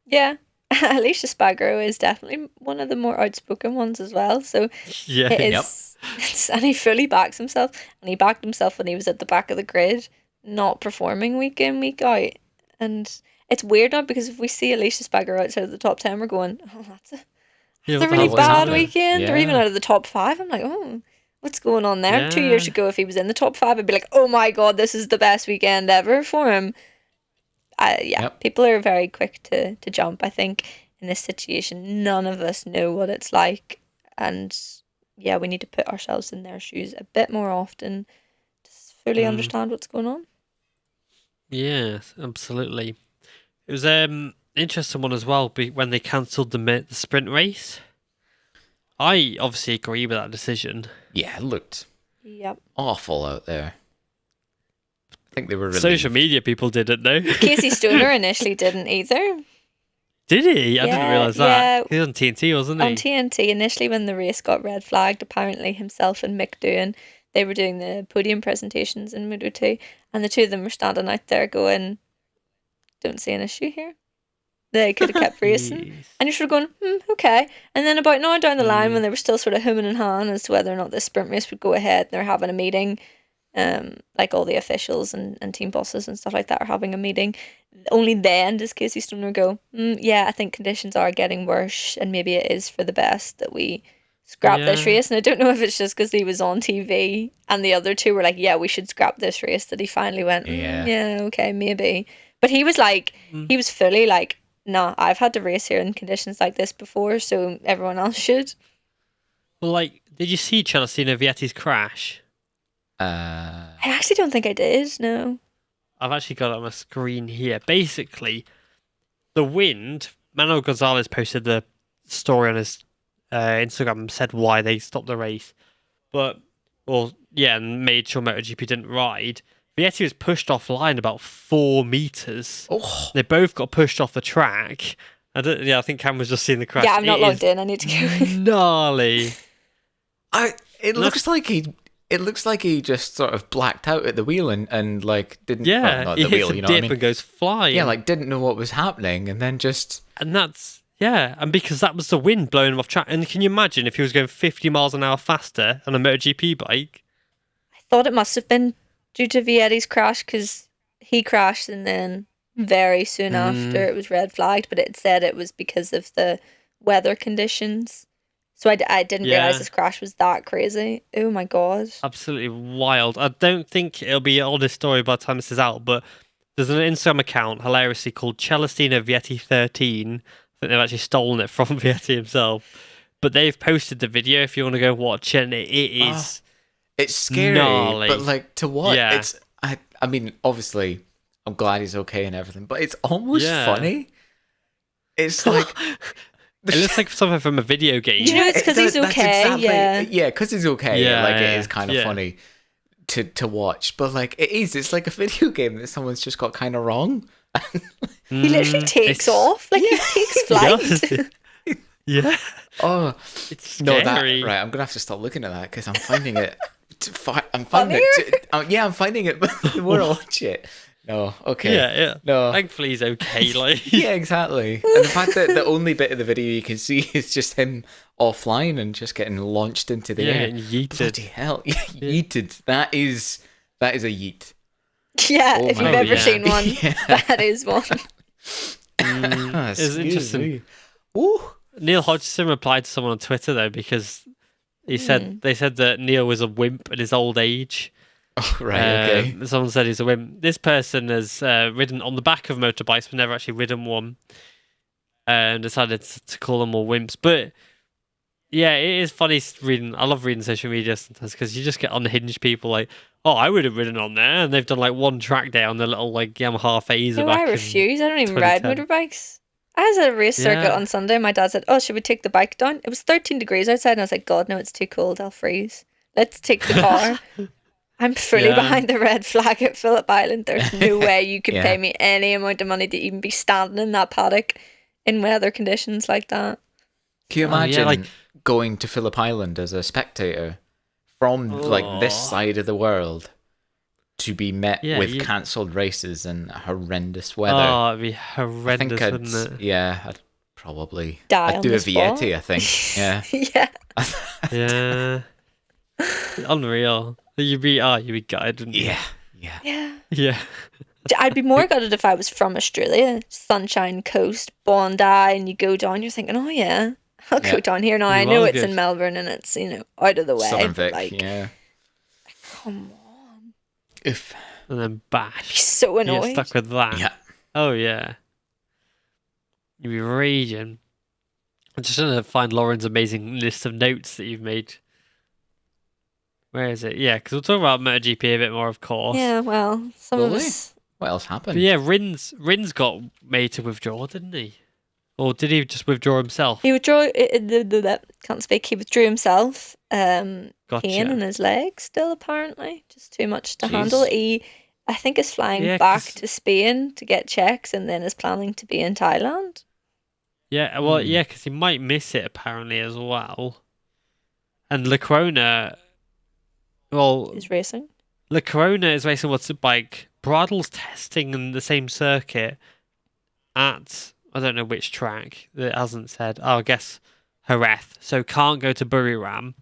Yeah. Alicia Spargaro is definitely one of the more outspoken ones as well. So yeah, it is, and he fully backs himself. And he backed himself when he was at the back of the grid, not performing week in, week out. And it's weird now, because if we see Alicia Spargaro outside of the top 10, we're going, oh, that's a really bad weekend. Yeah. Or even out of the top 5, I'm like, oh, what's going on there? Yeah. 2 years ago, if he was in the top 5, I'd be like, oh my God, this is the best weekend ever for him. People are very quick to jump. I think in this situation, none of us know what it's like. And yeah, we need to put ourselves in their shoes a bit more often to fully understand what's going on. Yes, absolutely. It was an interesting one as well when they cancelled the sprint race. I obviously agree with that decision. Yeah, it looked awful out there. I think they were relieved. Social media people didn't know. Casey Stoner initially didn't either. Did he? I didn't realise that. Yeah. He was on TNT, wasn't he? On TNT, initially when the race got red flagged, apparently himself and Mick Doohan, they were doing the podium presentations in Moto 2, and the two of them were standing out there going, don't see an issue here. They could have kept racing. Yes. And you're sort of going, okay. And then about now down the line, when they were still sort of humming and hawing as to whether or not this sprint race would go ahead, they're having a meeting, like all the officials and team bosses and stuff like that are having a meeting. Only then does Casey Stoner go, yeah, I think conditions are getting worse, and maybe it is for the best that we scrap this race. And I don't know if it's just because he was on TV and the other two were like, yeah, we should scrap this race, that he finally went, yeah, okay, maybe. But he was like, he was fully like, nah, I've had to race here in conditions like this before, so everyone else should. Well, like, did you see Celestino Vietti's crash? I actually don't think I did, no. I've actually got it on my screen here. Basically, the wind, Manuel Gonzalez posted the story on his Instagram and said why they stopped the race. And made sure MotoGP didn't ride. Vietti was pushed offline about 4 meters. Oh. They both got pushed off the track. I think Cam was just seeing the crash. Yeah, I'm not logged in. I need to go. Gnarly. It looks like he just sort of blacked out at the wheel and like didn't. Yeah, well, not he the hits wheel, a you know dip what I mean? and goes flying. Yeah, like didn't know what was happening, and then just. And that's and because that was the wind blowing him off track. And can you imagine if he was going 50 miles an hour faster on a MotoGP bike? I thought it must have been due to Vietti's crash, because he crashed and then very soon after it was red flagged, but it said it was because of the weather conditions. So I didn't realise his crash was that crazy. Oh my God. Absolutely wild. I don't think it'll be an honest story by the time this is out, but there's an Instagram account hilariously called Celestino Vietti 13. I think they've actually stolen it from Vietti himself. But they've posted the video if you want to go watch it, and it is... It's scary, gnarly. but like to what? Yeah. I mean, obviously, I'm glad he's okay and everything, but it's almost funny. It's like it looks like something from a video game. You know, it's because he's okay. Exactly, because he's okay. It is kind of funny to watch, but like it is. It's like a video game that someone's just got kind of wrong. He literally takes off, like he takes flight. Yeah. Oh, It's no, scary. right. I'm gonna have to stop looking at that because I'm finding it. I'm finding it. Yeah, I'm finding it. But the more I watch it, no. Okay. Yeah. No. Thankfully, he's okay. Like, Yeah, exactly. And the fact that the only bit of the video you can see is just him offline and just getting launched into the air. getting yeeted. Bloody hell! Yeeted. That is a yeet. Yeah, Oh if you've my ever God. seen one, Yeah. that is one. It's interesting. Ooh. Neil Hodgson replied to someone on Twitter though because they said that Neil was a wimp at his old age. Oh, right. Okay. Someone said he's a wimp. This person has ridden on the back of motorbikes, but never actually ridden one, and decided to call them all wimps. But yeah, it is funny reading. I love reading social media sometimes because you just get unhinged people like, "Oh, I would have ridden on there," and they've done like one track day on the little like Yamaha Phaser. No, back I in refuse. I don't even ride 2010. motorbikes. I was at a race circuit Yeah. on Sunday. My dad said, "Oh, should we take the bike down?" It was 13 degrees outside, and I was like, "God, no, it's too cold. I'll freeze. Let's take the car." I'm fully Yeah. behind the red flag at Phillip Island. There's no way you could Yeah. pay me any amount of money to even be standing in that paddock in weather conditions like that. Can you Oh, yeah, imagine like- going to Phillip Island as a spectator from like this Oh. side of the world to be met Yeah, with you- cancelled races and horrendous weather? Oh, it'd be I think horrendous, wouldn't it? yeah, I'd probably Die I'd on do the a spot. Vietti, I think. Yeah. Yeah. Yeah. Unreal. You'd be gutted, wouldn't you? Yeah. Yeah. Yeah. Yeah. I'd be more gutted if I was from Australia, Sunshine Coast, Bondi, and you go down, you're thinking, oh yeah, I'll go Yeah. down here now. I You know are it's good. in Melbourne and it's, out of the way. Southern but Vic, like, yeah. come on. Oof. And then I'd be bash. so You get annoyed. stuck with that. Yeah. Oh, yeah. You'd be raging. I'm just trying to find Lauren's amazing list of notes that you've made. Where is it? Yeah, because we'll talk about MotoGP a bit more, of course. Yeah, well, some Will of we? us. What else But happened? yeah, Rins got made to withdraw, didn't he? Or did he just withdraw himself? He withdrew, can't speak, he withdrew himself. Pain Gotcha. in his leg still, apparently. Just too much to Jeez. handle. He, I think, is flying Yeah, back 'cause- to Spain to get checks and then is planning to be in Thailand. Yeah, well, Hmm. yeah, because he might miss it apparently as well. And La Corona, well, He's racing. La Corona is racing what's it bike. Bradl's testing in the same circuit at, I don't know which track. It hasn't said. Oh, I guess Jerez. So can't go to Buriram.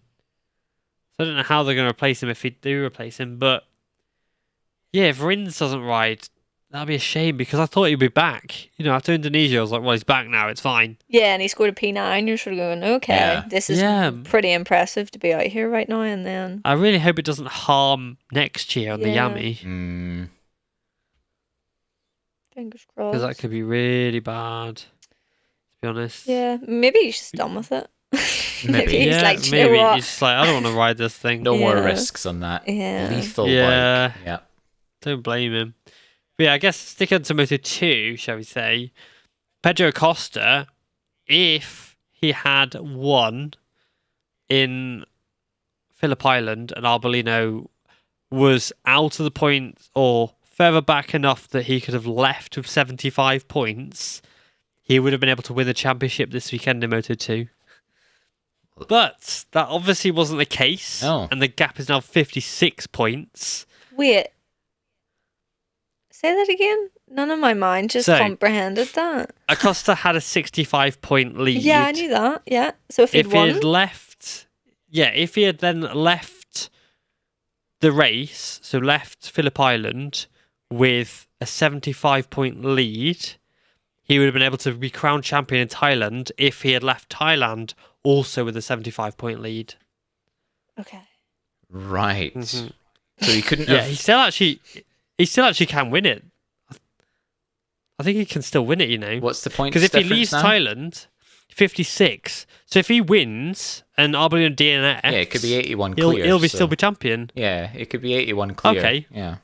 So I don't know how they're going to replace him if they do replace him. But yeah, if Rins doesn't ride, that'd be a shame because I thought he'd be back. After Indonesia, I was like, well, he's back now. It's fine. Yeah, and he scored a P9. You're sort of going, okay, Yeah. this is Yeah. pretty impressive to be out here right now. And then, I really hope it doesn't harm next year on the Yeah. Yami. Mm. fingers Because crossed. that could be really bad, to be honest. Yeah, maybe he's just done with it. Maybe. he's Yeah, like, "Do you maybe know what? he's just like, I don't want to ride this thing. No more Yeah. risks on that Yeah. lethal Yeah. bike. Yeah. Don't blame him. But yeah, I guess sticking to Moto 2, shall we say, Pedro Acosta, if he had won in Phillip Island and Arbolino was out of the point or further back enough that he could have left with 75 points, he would have been able to win the championship this weekend in Moto 2. But that obviously wasn't the case. No. And the gap is now 56 points. Wait. Say that again? None of my mind just So- comprehended that. Acosta had a 65-point lead. Yeah, I knew that. Yeah. So if he'd If he won, had left, if he had then left the race, so left Phillip Island with a 75-point lead, he would have been able to be crowned champion in Thailand if he had left Thailand also with a 75-point lead. okay. Right. Mhm. So he couldn't Yeah, have. he still actually can win it. I think he can still win it, What's the point? Because if he difference leaves now? Thailand, 56. So if he wins and Arbolino DNF, Yeah, it could be 81 he'll clear. be so- still be champion. Yeah, it could be 81 clear. Okay. Yeah.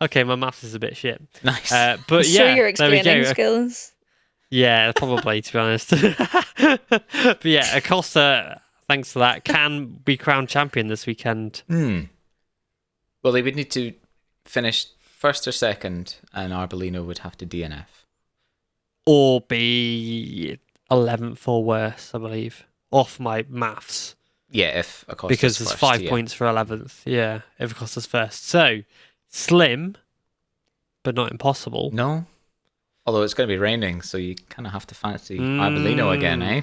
Okay, my maths is a bit shit. Nice. But Show yeah, your there we explaining go. skills. Yeah, probably, to be honest. But yeah, Acosta, thanks to that, can be crowned champion this weekend. Well, they would need to finish first or second, and Arbolino would have to DNF. Or be 11th or worse, I believe, off my maths. Yeah, if Acosta's Because there's first, 5 points for 11th. Yeah, if Acosta's first. So, slim, but not impossible. No. Although it's going to be raining, so you kind of have to fancy Arbolino again, eh?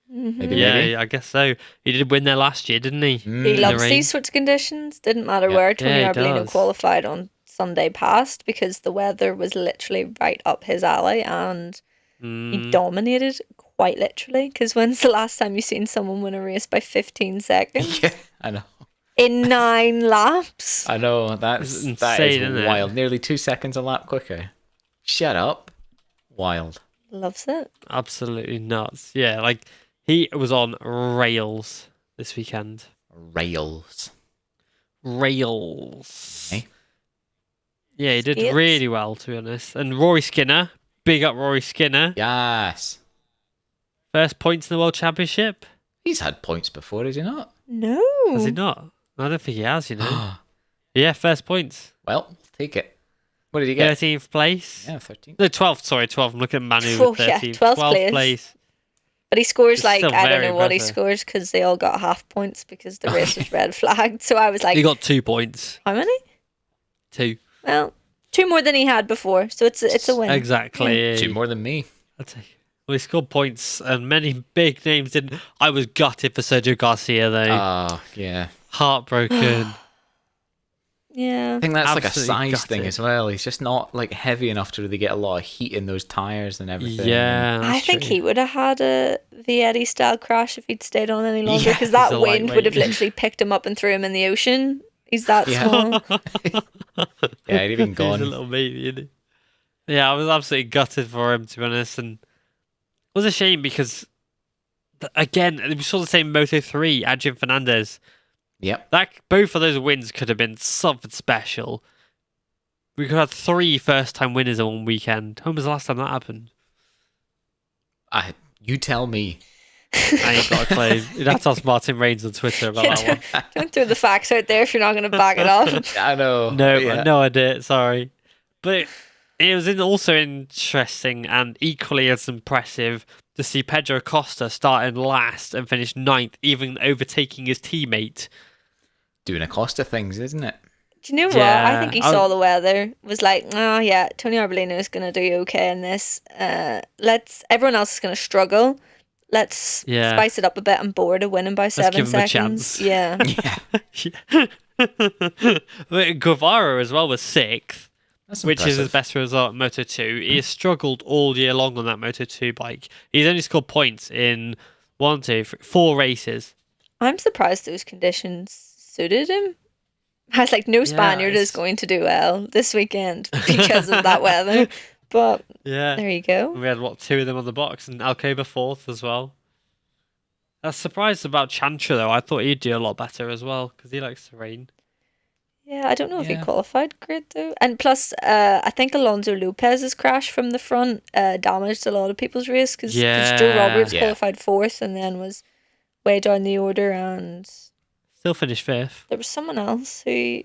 Maybe. Yeah, I guess so. He did win there last year, didn't he? He loves these sorts of conditions. Didn't matter where Tony Arbolino qualified on Sunday past, because the weather was literally right up his alley, and he dominated quite literally. Because when's the last time you've seen someone win a race by 15 seconds? Yeah, I know. In 9 laps? I know, that is wild. Nearly 2 seconds a lap quicker. Shut up. Wild. Loves it. Absolutely nuts. Yeah, like, he was on rails this weekend. Rails. Eh? Yeah, he did Skates. really well, to be honest. And Rory Skinner, big up Rory Skinner. Yes. First points in the World Championship. He's had points before, has he not? No. Has he not? I don't think he has, you know. Yeah, first points. Well, take it. What did he get? 13th place. Yeah, 13th. No, 12th, sorry, 12th. I'm looking at Manu Oh, with yeah, 13th. 12th place. But he scores It's like, still I don't very know what he impressive. scores, because they all got half points because the race was red flagged. So I was like, He got 2 points. how many? 2. Well, 2 more than he had before, so it's a win. Exactly. 2 more than me. I'll take it. Well, he scored points, and many big names didn't. I was gutted for Sergio Garcia, though. Oh, yeah. Heartbroken. Yeah. I think that's like a Absolutely size thing gutted. as well. He's just not like heavy enough to really get a lot of heat in those tires and everything. Yeah, I think he would have had a Vietti style crash if he'd stayed on any longer, Yeah, because that he's a wind would have lightweight. literally picked him up and threw him in the ocean. He's that Yeah. small. Yeah, he'd even He's gone. a little baby, isn't he? Yeah, I was absolutely gutted for him, to be honest, and it was a shame because, again, we saw the same Moto3, Adrian Fernandez. Yep. Both of those wins could have been something special. We could have 3 first-time winners in one weekend. When was the last time that happened? You tell me. I ain't got a clue. You'd have to ask Martin Rains on Twitter about that one. Don't throw the facts out there if you're not going to back it up. I know. No, yeah. no idea. Sorry, but it was also interesting and equally as impressive to see Pedro Acosta start in last and finish 9th, even overtaking his teammate. Doing Acosta things, isn't it? Do you know what? Yeah, I think he saw the weather, was like, oh yeah, Tony Arbolino is going to do okay in this. Everyone else is going to struggle. Let's spice it up a bit. I'm bored of winning by 7 give him a seconds. chance. Yeah. But Guevara as well was 6th, That's which is his impressive. best result in Moto 2. He has struggled all year long on that Moto 2 bike. He's only scored points in 1, 2, 3, 4 races. I'm surprised those conditions suited him. I was like, no Spaniard is going to do well this weekend because of that weather. But there you go. We had 2 of them on the box, and Alcoba 4th as well. I was surprised about Chantra though. I thought he'd do a lot better as well because he likes to rain. Yeah, I don't know if he qualified great though. And plus, I think Alonso Lopez's crash from the front damaged a lot of people's race because Joe Roberts qualified 4th and then was way down the order, and still finished 5th. There was someone else who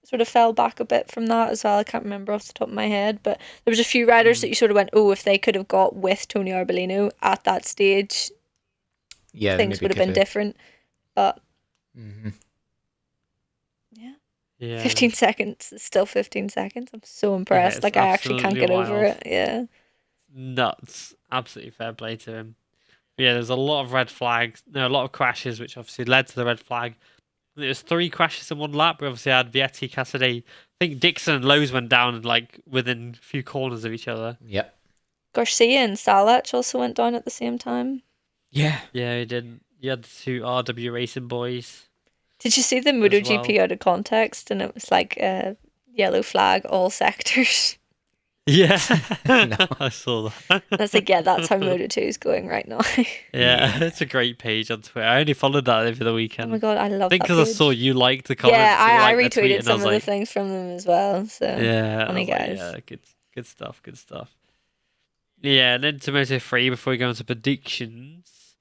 sort of fell back a bit from that as well. I can't remember off the top of my head, but there was a few riders that you sort of went, oh, if they could have got with Tony Arbolino at that stage, things would have been different. But yeah, 15 seconds is still 15 seconds. I'm so impressed. I actually can't get over it. Yeah, nuts. Absolutely fair play to him. But yeah, there's a lot of red flags. No, a lot of crashes, which obviously led to the red flag. There was 3 crashes in one lap. We obviously had Vietti, Cassidy. I think Dixon and Lowe's went down within a few corners of each other. Yep. Garcia and Salach also went down at the same time. Yeah. Yeah, he did. You had the 2 RW Racing boys. Did you see the MotoGP out of context? And it was like yellow flag, all sectors. Yeah, I saw that. That's like, yeah, that's how Moto2 is going right now. Yeah, it's a great page on Twitter. I only followed that over the weekend. Oh my god, I love that. I think because I saw you liked the comments. Yeah, I liked the tweet, retweeted and some of the like, things from them as well. So yeah, funny guys. Yeah, good stuff. Yeah, and then to Moto3 before we go on to predictions.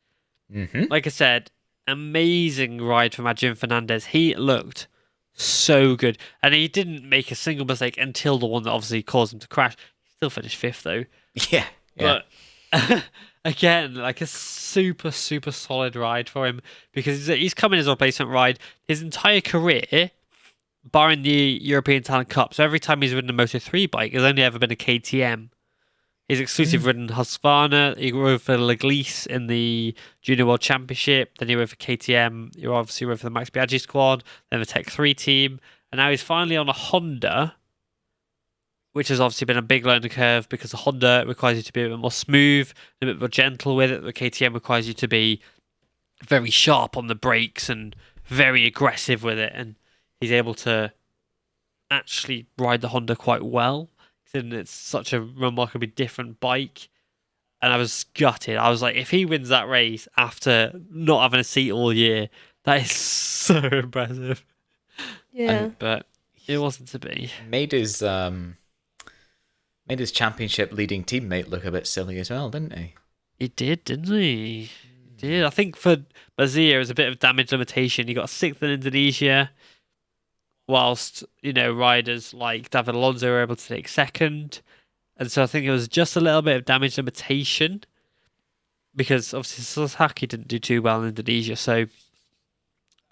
Like I said, amazing ride from Adrian Fernandez. He looked so good, and he didn't make a single mistake until the one that obviously caused him to crash. He still finished 5th though. Yeah. But again, like a super, super solid ride for him because he's coming as a replacement ride his entire career, barring the European Talent Cup. So every time he's ridden a Moto3 bike, there's only ever been a KTM. He's exclusive ridden Husqvarna. He rode for Leglise in the Junior World Championship. Then he rode for KTM. He obviously rode for the Max Biaggi squad, then the Tech 3 team. And now he's finally on a Honda, which has obviously been a big learning curve because the Honda requires you to be a bit more smooth, a bit more gentle with it. The KTM requires you to be very sharp on the brakes and very aggressive with it. And he's able to actually ride the Honda quite well. And it's such a remarkably different bike. And I was gutted. I was like, if he wins that race after not having a seat all year, that is so impressive. Yeah. But it wasn't to be. Made his championship leading teammate look a bit silly as well, didn't he? He did, didn't he? He did. I think for Bazia, it was a bit of damage limitation. He got sixth in Indonesia, whilst, riders like David Alonso were able to take second. And so I think it was just a little bit of damage limitation because obviously Sasaki didn't do too well in Indonesia, so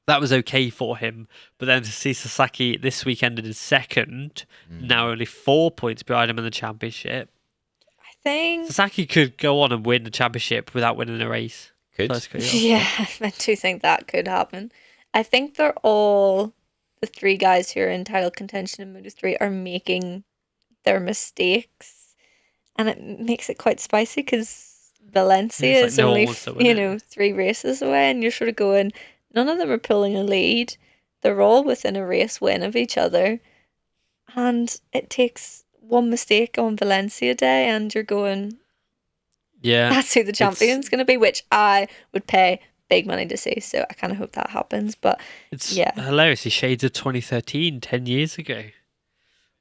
that was okay for him. But then to see Sasaki this weekend in second, now only 4 points behind him in the championship. I think Sasaki could go on and win the championship without winning a race. Could. Yeah, I do think that could happen. I think they're all the three guys who are in title contention in Moto3 are making their mistakes, and it makes it quite spicy because Valencia is no one only wants to win it. 3 races away, and you're sort of going, none of them are pulling a lead. They're all within a race win of each other, and it takes one mistake on Valencia Day, and you're going, Yeah, that's who the champion's going to be, which I would pay big money to see. So I kind of hope that happens. But it's yeah, hilariously shades of 2013, 10 years ago,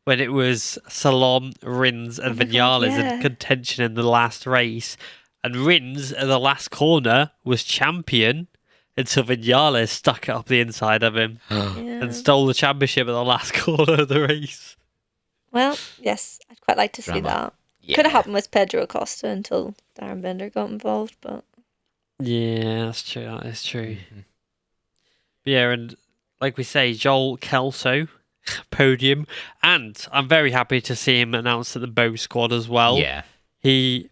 when it was Salom, Rins, and Vinales in contention in the last race, and Rins at the last corner was champion until Vinales stuck it up the inside of him and stole the championship at the last corner of the race. Well, yes, I'd quite like to see that. Yeah. Could have happened with Pedro Acosta until Darren Bender got involved, but yeah, that's true. That is true. Yeah, and like we say, Joel Kelso, podium, and I'm very happy to see him announced at the Bow squad as well. Yeah, he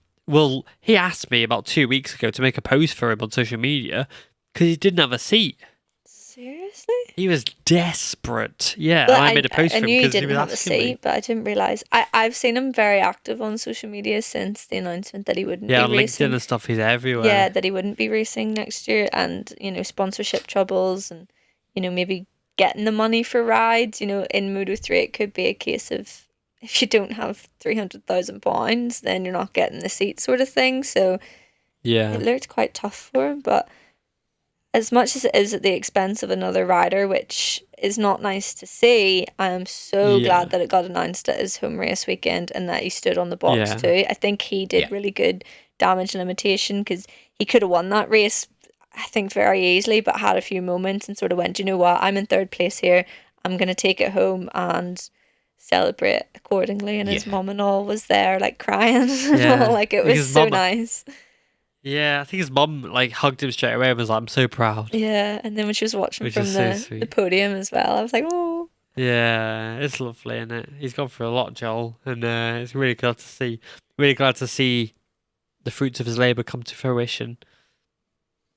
asked me about 2 weeks ago to make a post for him on social media because he didn't have a seat. Seriously? He was desperate. Yeah, and I made a post for him. I knew he didn't have a seat, but I didn't realise. I've seen him very active on social media since the announcement that he wouldn't be racing. Yeah, on LinkedIn and stuff, he's everywhere. Yeah, that he wouldn't be racing next year, and, sponsorship troubles and, maybe getting the money for rides. In Moto3, it could be a case of if you don't have £300,000, then you're not getting the seat sort of thing. So yeah, it looked quite tough for him, but as much as it is at the expense of another rider, which is not nice to see, I am so glad that it got announced at his home race weekend and that he stood on the box too. I think he did really good damage limitation because he could have won that race, I think, very easily, but had a few moments and sort of went, you know what, I'm in third place here. I'm going to take it home and celebrate accordingly. And his mum and all was there, like, crying. Like, it was so nice. Yeah, I think his mum hugged him straight away and was like, I'm so proud. Yeah, and then when she was watching from the podium as well, I was like, oh. Yeah, it's lovely, isn't it? He's gone through a lot, Joel, and it's really glad to see. Really glad to see the fruits of his labour come to fruition.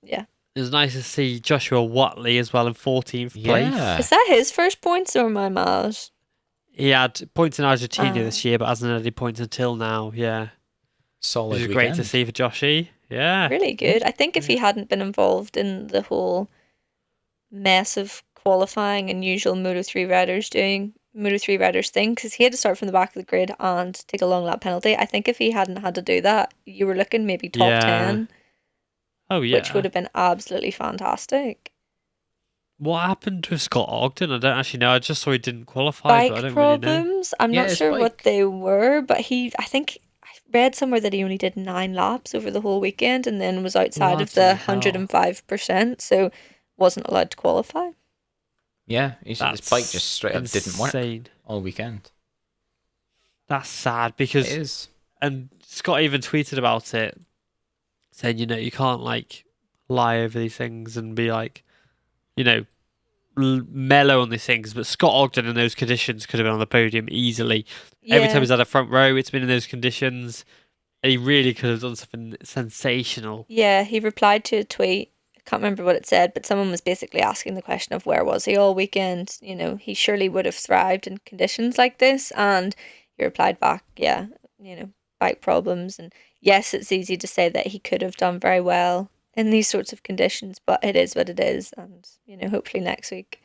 Yeah. It was nice to see Joshua Watley as well in 14th place. Is that his first points or my mad? He had points in Argentina this year, but hasn't had any points until now, yeah. Solid Which is great to see for Joshy. Yeah. Really good. I think if he hadn't been involved in the whole mess of qualifying and usual Moto3 riders doing Moto3 riders thing, because he had to start from the back of the grid and take a long lap penalty. I think if he hadn't had to do that, you were looking maybe top 10. Oh, yeah. Which would have been absolutely fantastic. What happened with Scott Ogden? I don't actually know. I just saw he didn't qualify. Bike problems. I'm not sure what they were, but I think I read somewhere that he only did 9 laps over the whole weekend and then was outside of the 105%, so wasn't allowed to qualify. Yeah, his bike just straight up didn't work all weekend. That's sad because... It is. And Scott even tweeted about it. saying, you can't like lie over these things and be like, you know, mellow on these things. But Scott Ogden in those conditions could have been on the podium easily. Every time Yeah. he's had a front row, it's been in those conditions. He really could have done something sensational. Yeah, he replied to a tweet. I can't remember what it said, but someone was basically asking the question of where was he all weekend? He surely would have thrived in conditions like this. And he replied back, yeah, bike problems. And yes, it's easy to say that he could have done very well in these sorts of conditions, but it is what it is. And, hopefully next week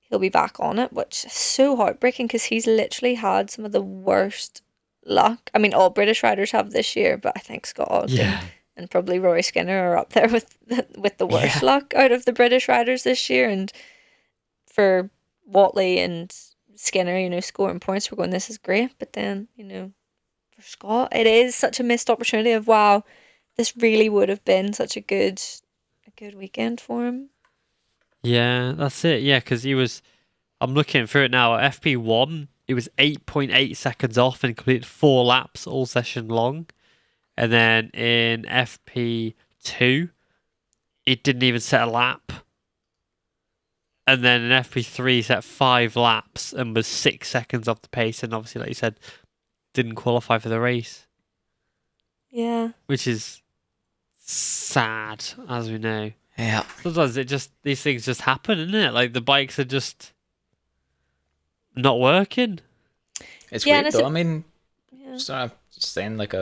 he'll be back on it, which is so heartbreaking because he's literally had some of the worst luck. I mean, all British riders have this year, but I think Scott Ogden and probably Rory Skinner are up there with the worst luck out of the British riders this year. And for Watley and Skinner, scoring points, we're going, this is great. But then, for Scott, it is such a missed opportunity of, wow, this really would have been such a good weekend for him. Yeah, that's it. Yeah, because I'm looking through it now. At FP1, it was 8.8 seconds off and completed 4 laps all session long. And then in FP2, it didn't even set a lap. And then in FP3, set 5 laps and was 6 seconds off the pace. And obviously, like you said, didn't qualify for the race. Yeah. Which is sad, as we know. Yeah. Sometimes these things just happen, isn't it? Like the bikes are just not working. It's weird though. I mean, just saying like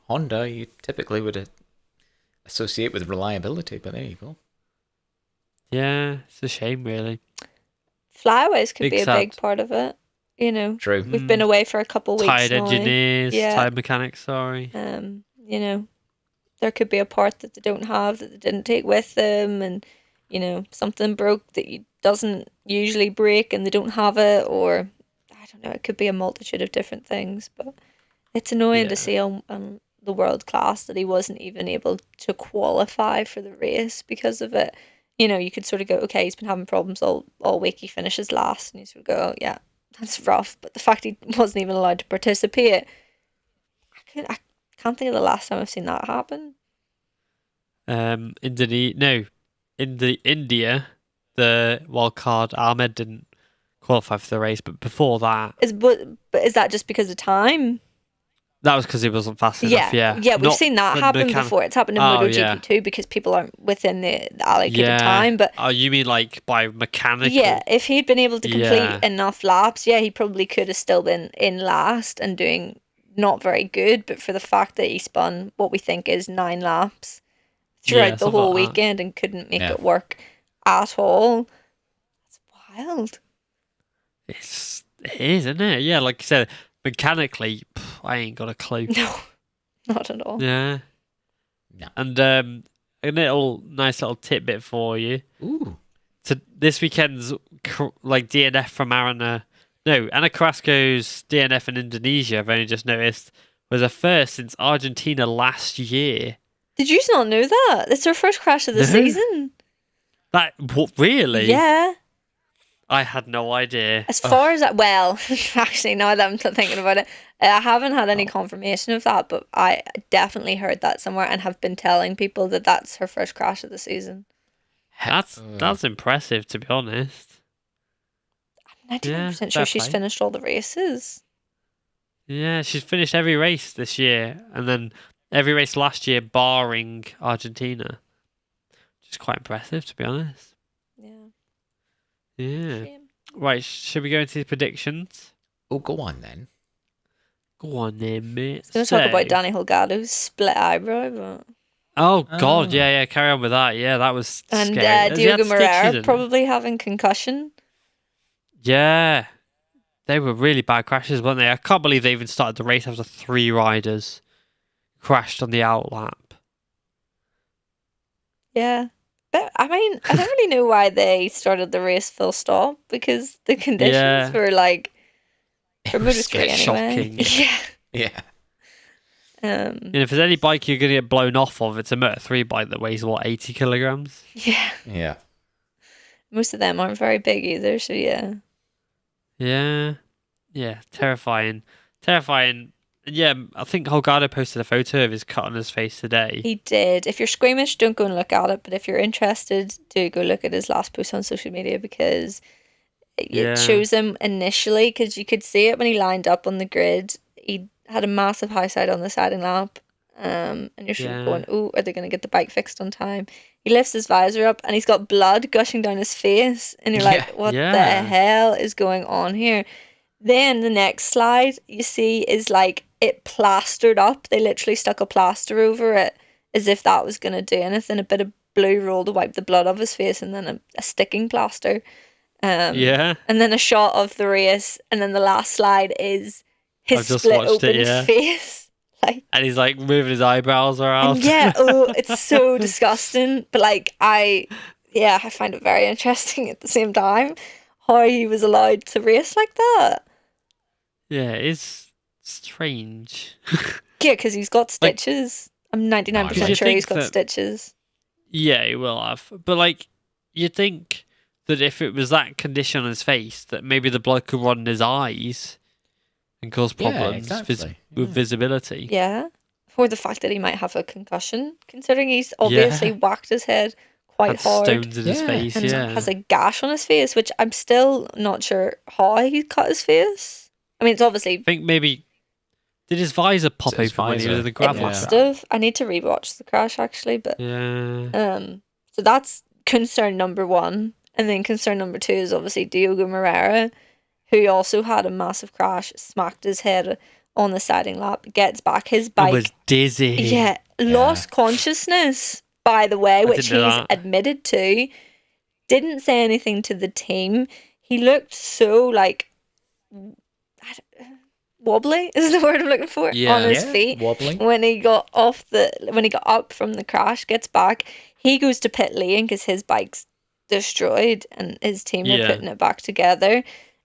Honda, you typically would associate with reliability, but there you go. Yeah, it's a shame, really. Flyaways could be a big part of it. True. We've been away for a couple of weeks Tired now. engineers, tired mechanics. Sorry. There could be a part that they don't have that they didn't take with them, and something broke that doesn't usually break, and they don't have it, or I don't know. It could be a multitude of different things, but it's annoying to see on the world class that he wasn't even able to qualify for the race because of it. You could sort of go, okay, he's been having problems all week. He finishes last, and you sort of go, oh, yeah, that's rough. But the fact he wasn't even allowed to participate, I can't think of the last time I've seen that happen. India, the wild card Ahmed didn't qualify for the race, but before that, but is that just because of time? That was because he wasn't fast enough. Yeah, we've seen that happen before. It's happened in MotoGP too because people aren't within the allocated time. But you mean like by mechanical? Yeah, if he'd been able to complete enough laps, he probably could have still been in last and doing not very good. But for the fact that he spun what we think is 9 laps throughout the whole weekend and couldn't make it work at all, that's wild. It is, isn't it? Yeah, like you said, mechanically, I ain't got a clue. No, not at all. Yeah. No. And a nice little tidbit for you. Ooh. So this weekend's DNF from Anna Carrasco's DNF in Indonesia, I've only just noticed, was a first since Argentina last year. Did you not know that? It's her first crash of the season. What, really? Yeah. I had no idea. As far as actually, now that I'm thinking about it, I haven't had any confirmation of that, but I definitely heard that somewhere and have been telling people that that's her first crash of the season. That's impressive, to be honest. I'm 99% sure she's finished all the races. Yeah, she's finished every race this year, and then every race last year, barring Argentina. Which is quite impressive, to be honest. Yeah. Right, should we go into the predictions? Oh, go on then. Go on then, mate. I was going to talk about Danny Holgado's split eyebrow, but... Oh, God, yeah, carry on with that. Yeah, that was scary. And Diogo Moreira probably having concussion. Yeah. They were really bad crashes, weren't they? I can't believe they even started the race after 3 riders crashed on the outlap. Yeah. But, I mean, I don't really know why they started the race full stop, because the conditions were like... For motorsport anyway. Shocking. Yeah. And if there's any bike you're going to get blown off of, it's a Moto3 bike that weighs, 80 kilograms? Yeah. Yeah. Most of them aren't very big either, so yeah. Yeah. Yeah, terrifying. Terrifying Yeah, I think Holgado posted a photo of his cut on his face today. He did. If you're squeamish, don't go and look at it. But if you're interested, do go look at his last post on social media, because it Yeah. shows him initially, because you could see it when he lined up on the grid. He had a massive high side on the siding lap. And you're sort of Yeah. going, oh, are they going to get the bike fixed on time? He lifts his visor up and he's got blood gushing down his face. And you're Yeah. like, what the Yeah. hell is going on here? Then the next slide you see is like it plastered up. They literally stuck a plaster over it as if that was going to do anything. A bit of blue roll to wipe the blood off his face, and then a sticking plaster. Yeah. And then a shot of the race. And then the last slide is his I've just split watched it, open yeah. face. Like, And he's like moving his eyebrows around. and yeah, oh, it's so disgusting. But like, I find it very interesting at the same time how he was allowed to race like that. Yeah, it's strange. Yeah, because he's got Like- stitches. I'm 99% Because you sure he's think got that- stitches. Yeah, he will have. But like, you'd think that if it was that condition on his face, that maybe the blood could run in his eyes and cause Yeah, problems exactly. with visibility. Yeah. Or the fact that he might have a concussion, considering he's obviously whacked his head quite Had hard stones in his Yeah. face. and Yeah. has a gash on his face, which I'm still not sure how he cut his face. I mean, it's obviously I think maybe did his visor pop It's his open when he was visor. in the it gravel must trap? have. I need to rewatch the crash actually, but Yeah. so that's concern number one. And then concern number two is obviously Diogo Moreira, who also had a massive crash, smacked his head on the siding lap, gets back his I bike. was dizzy. Yeah, lost consciousness, by the way, which didn't know he's that. admitted to. Didn't say anything to the team. He looked so like wobbly is the word I'm looking for, Yeah. on his Yeah, feet wobbly. when he got up from the crash, gets back, he goes to pit lane because his bike's destroyed and his team are Yeah. putting it back together.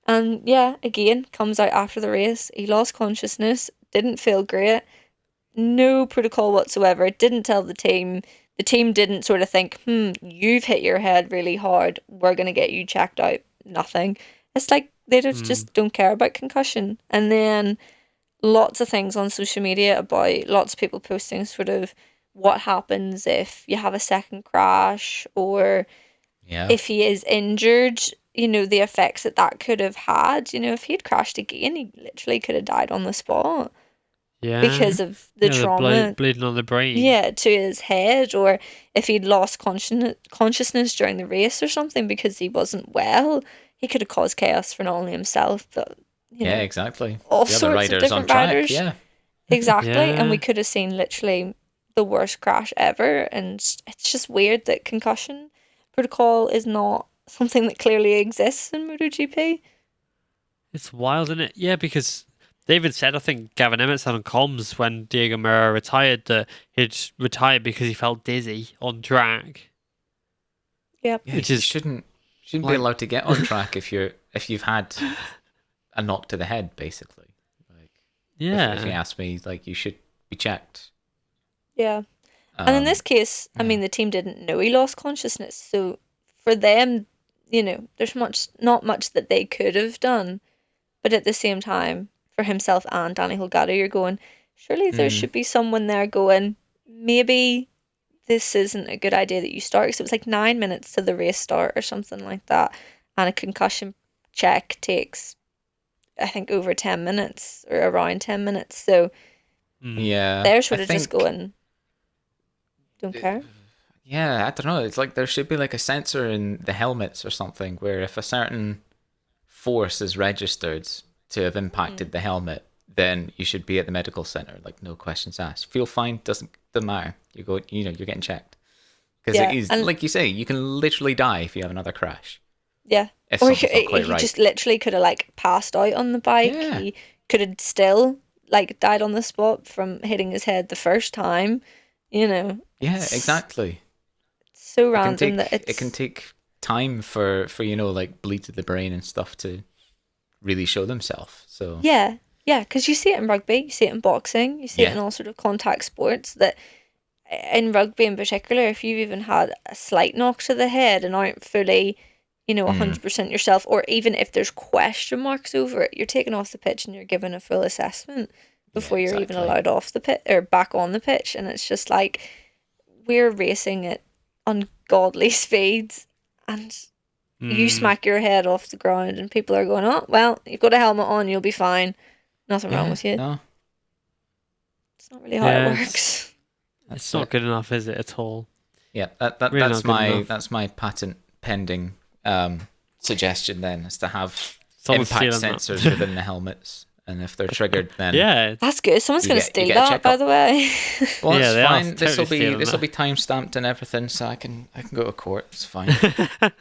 And yeah, again, comes out after the race. He lost consciousness, didn't feel great, no protocol whatsoever, didn't tell the team. The team didn't sort of think, you've hit your head really hard, we're going to get you checked out. Nothing. It's like they just don't care about concussion. And then lots of things on social media about lots of people posting sort of what happens if you have a second crash, or Yeah. if he is injured, the effects that could have had. If he'd crashed again, he literally could have died on the spot Yeah. because of the Yeah, trauma. bleeding on the brain. Yeah, to his head, or if he'd lost consciousness during the race or something because he wasn't well, he could have caused chaos for not only himself, but Yeah, exactly. all the other sorts of riders different on track. riders. Yeah. Exactly, and we Yeah. could have seen literally the worst crash ever. And it's just weird that concussion protocol is not something that clearly exists in MotoGP. It's wild, isn't it? Yeah, because they even said, I think Gavin Emmett said on comms when Diego Moreira retired that he'd retired because he felt dizzy on track. Yep. Yeah, Which you is shouldn't like- be allowed to get on track if you've had a knock to the head, basically. Like, Yeah. if you ask me, like, you should be checked. Yeah. And in Um, this case, I mean, the team didn't know he lost consciousness. So for them, there's not much that they could have done. But at the same time, for himself and Danny Holgado, you're going, surely there should be someone there going, maybe this isn't a good idea that you start. Because it was like 9 minutes to the race start or something like that. And a concussion check takes, I think, over 10 minutes or around 10 minutes. So yeah, they're sort I of just think- going, don't care. Yeah, I don't know. It's like there should be like a sensor in the helmets or something where if a certain force is registered to have impacted the helmet, then you should be at the medical center. Like, no questions asked. Feel fine, doesn't matter. You're getting checked. Because Yeah, it is, and- like you say, you can literally die if you have another crash. Yeah. If Or something's not quite he right. just literally could have like passed out on the bike. Yeah. He could have still like died on the spot from hitting his head the first time. Yeah, It's exactly. so It can random take that it's it can take time for like bleed to the brain and stuff to really show themselves. So yeah, because you see it in rugby, you see it in boxing, you see it Yeah. in all sort of contact sports. That in rugby in particular, if you've even had a slight knock to the head and aren't fully, 100% yourself, or even if there's question marks over it, you're taken off the pitch and you're given a full assessment. before Yeah, you're even exactly. allowed off the pit or back on the pitch. And it's just like we're racing at ungodly speeds, and you smack your head off the ground, and people are going, "Oh, well, you've got a helmet on, you'll be fine. Nothing wrong Yeah, with you." no, It's not really how it works. It's not good enough, is it, at all? Yeah, Really not good enough. that's my patent pending suggestion then, is to have Someone's impact stealing that. sensors within the helmets, and if they're triggered, then Yeah. That's good. Someone's You going to get- you steal get a that, check by up. the way. well, Yeah, it's they are fine. This will totally be stealing that. time stamped and everything, so I can go to court. It's fine.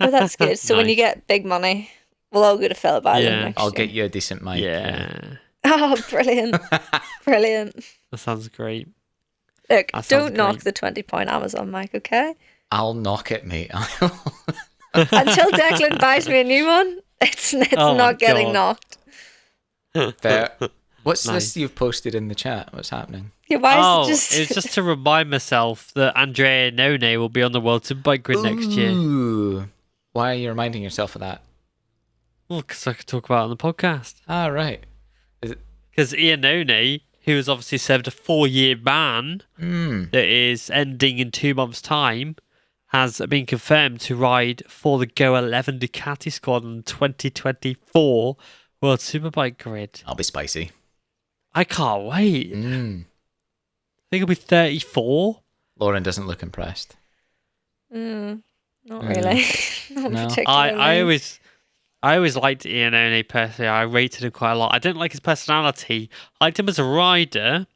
Oh, that's good. So when you Nice. get big money, we'll all go to Phillip Island Yeah. next I'll year. get you a decent mic. Yeah. Oh, brilliant. Brilliant. That sounds great. Look, That sounds don't knock great. the £20 Amazon mic, okay? I'll knock it, mate. Until Declan buys me a new one, it's Oh my not getting God. knocked. Fair. What's Nice. this you've posted in the chat? What's happening? Yeah, why Oh, is it just... it's just to remind myself that Andrea None will be on the World Superbike grid next year. Ooh. Why are you reminding yourself of that? Well, because I could talk about it on the podcast. Ah, right. Because Ian None, who has obviously served a 4-year ban that is ending in 2 months' time, has been confirmed to ride for the Go 11 Ducati squad in 2024 World Superbike grid. I'll be spicy. I can't wait. I think he'll be 34. Lauren doesn't look impressed. not really. Not No. particularly. I always liked Ian None personally. I rated him quite a lot. I didn't like his personality. I liked him as a rider,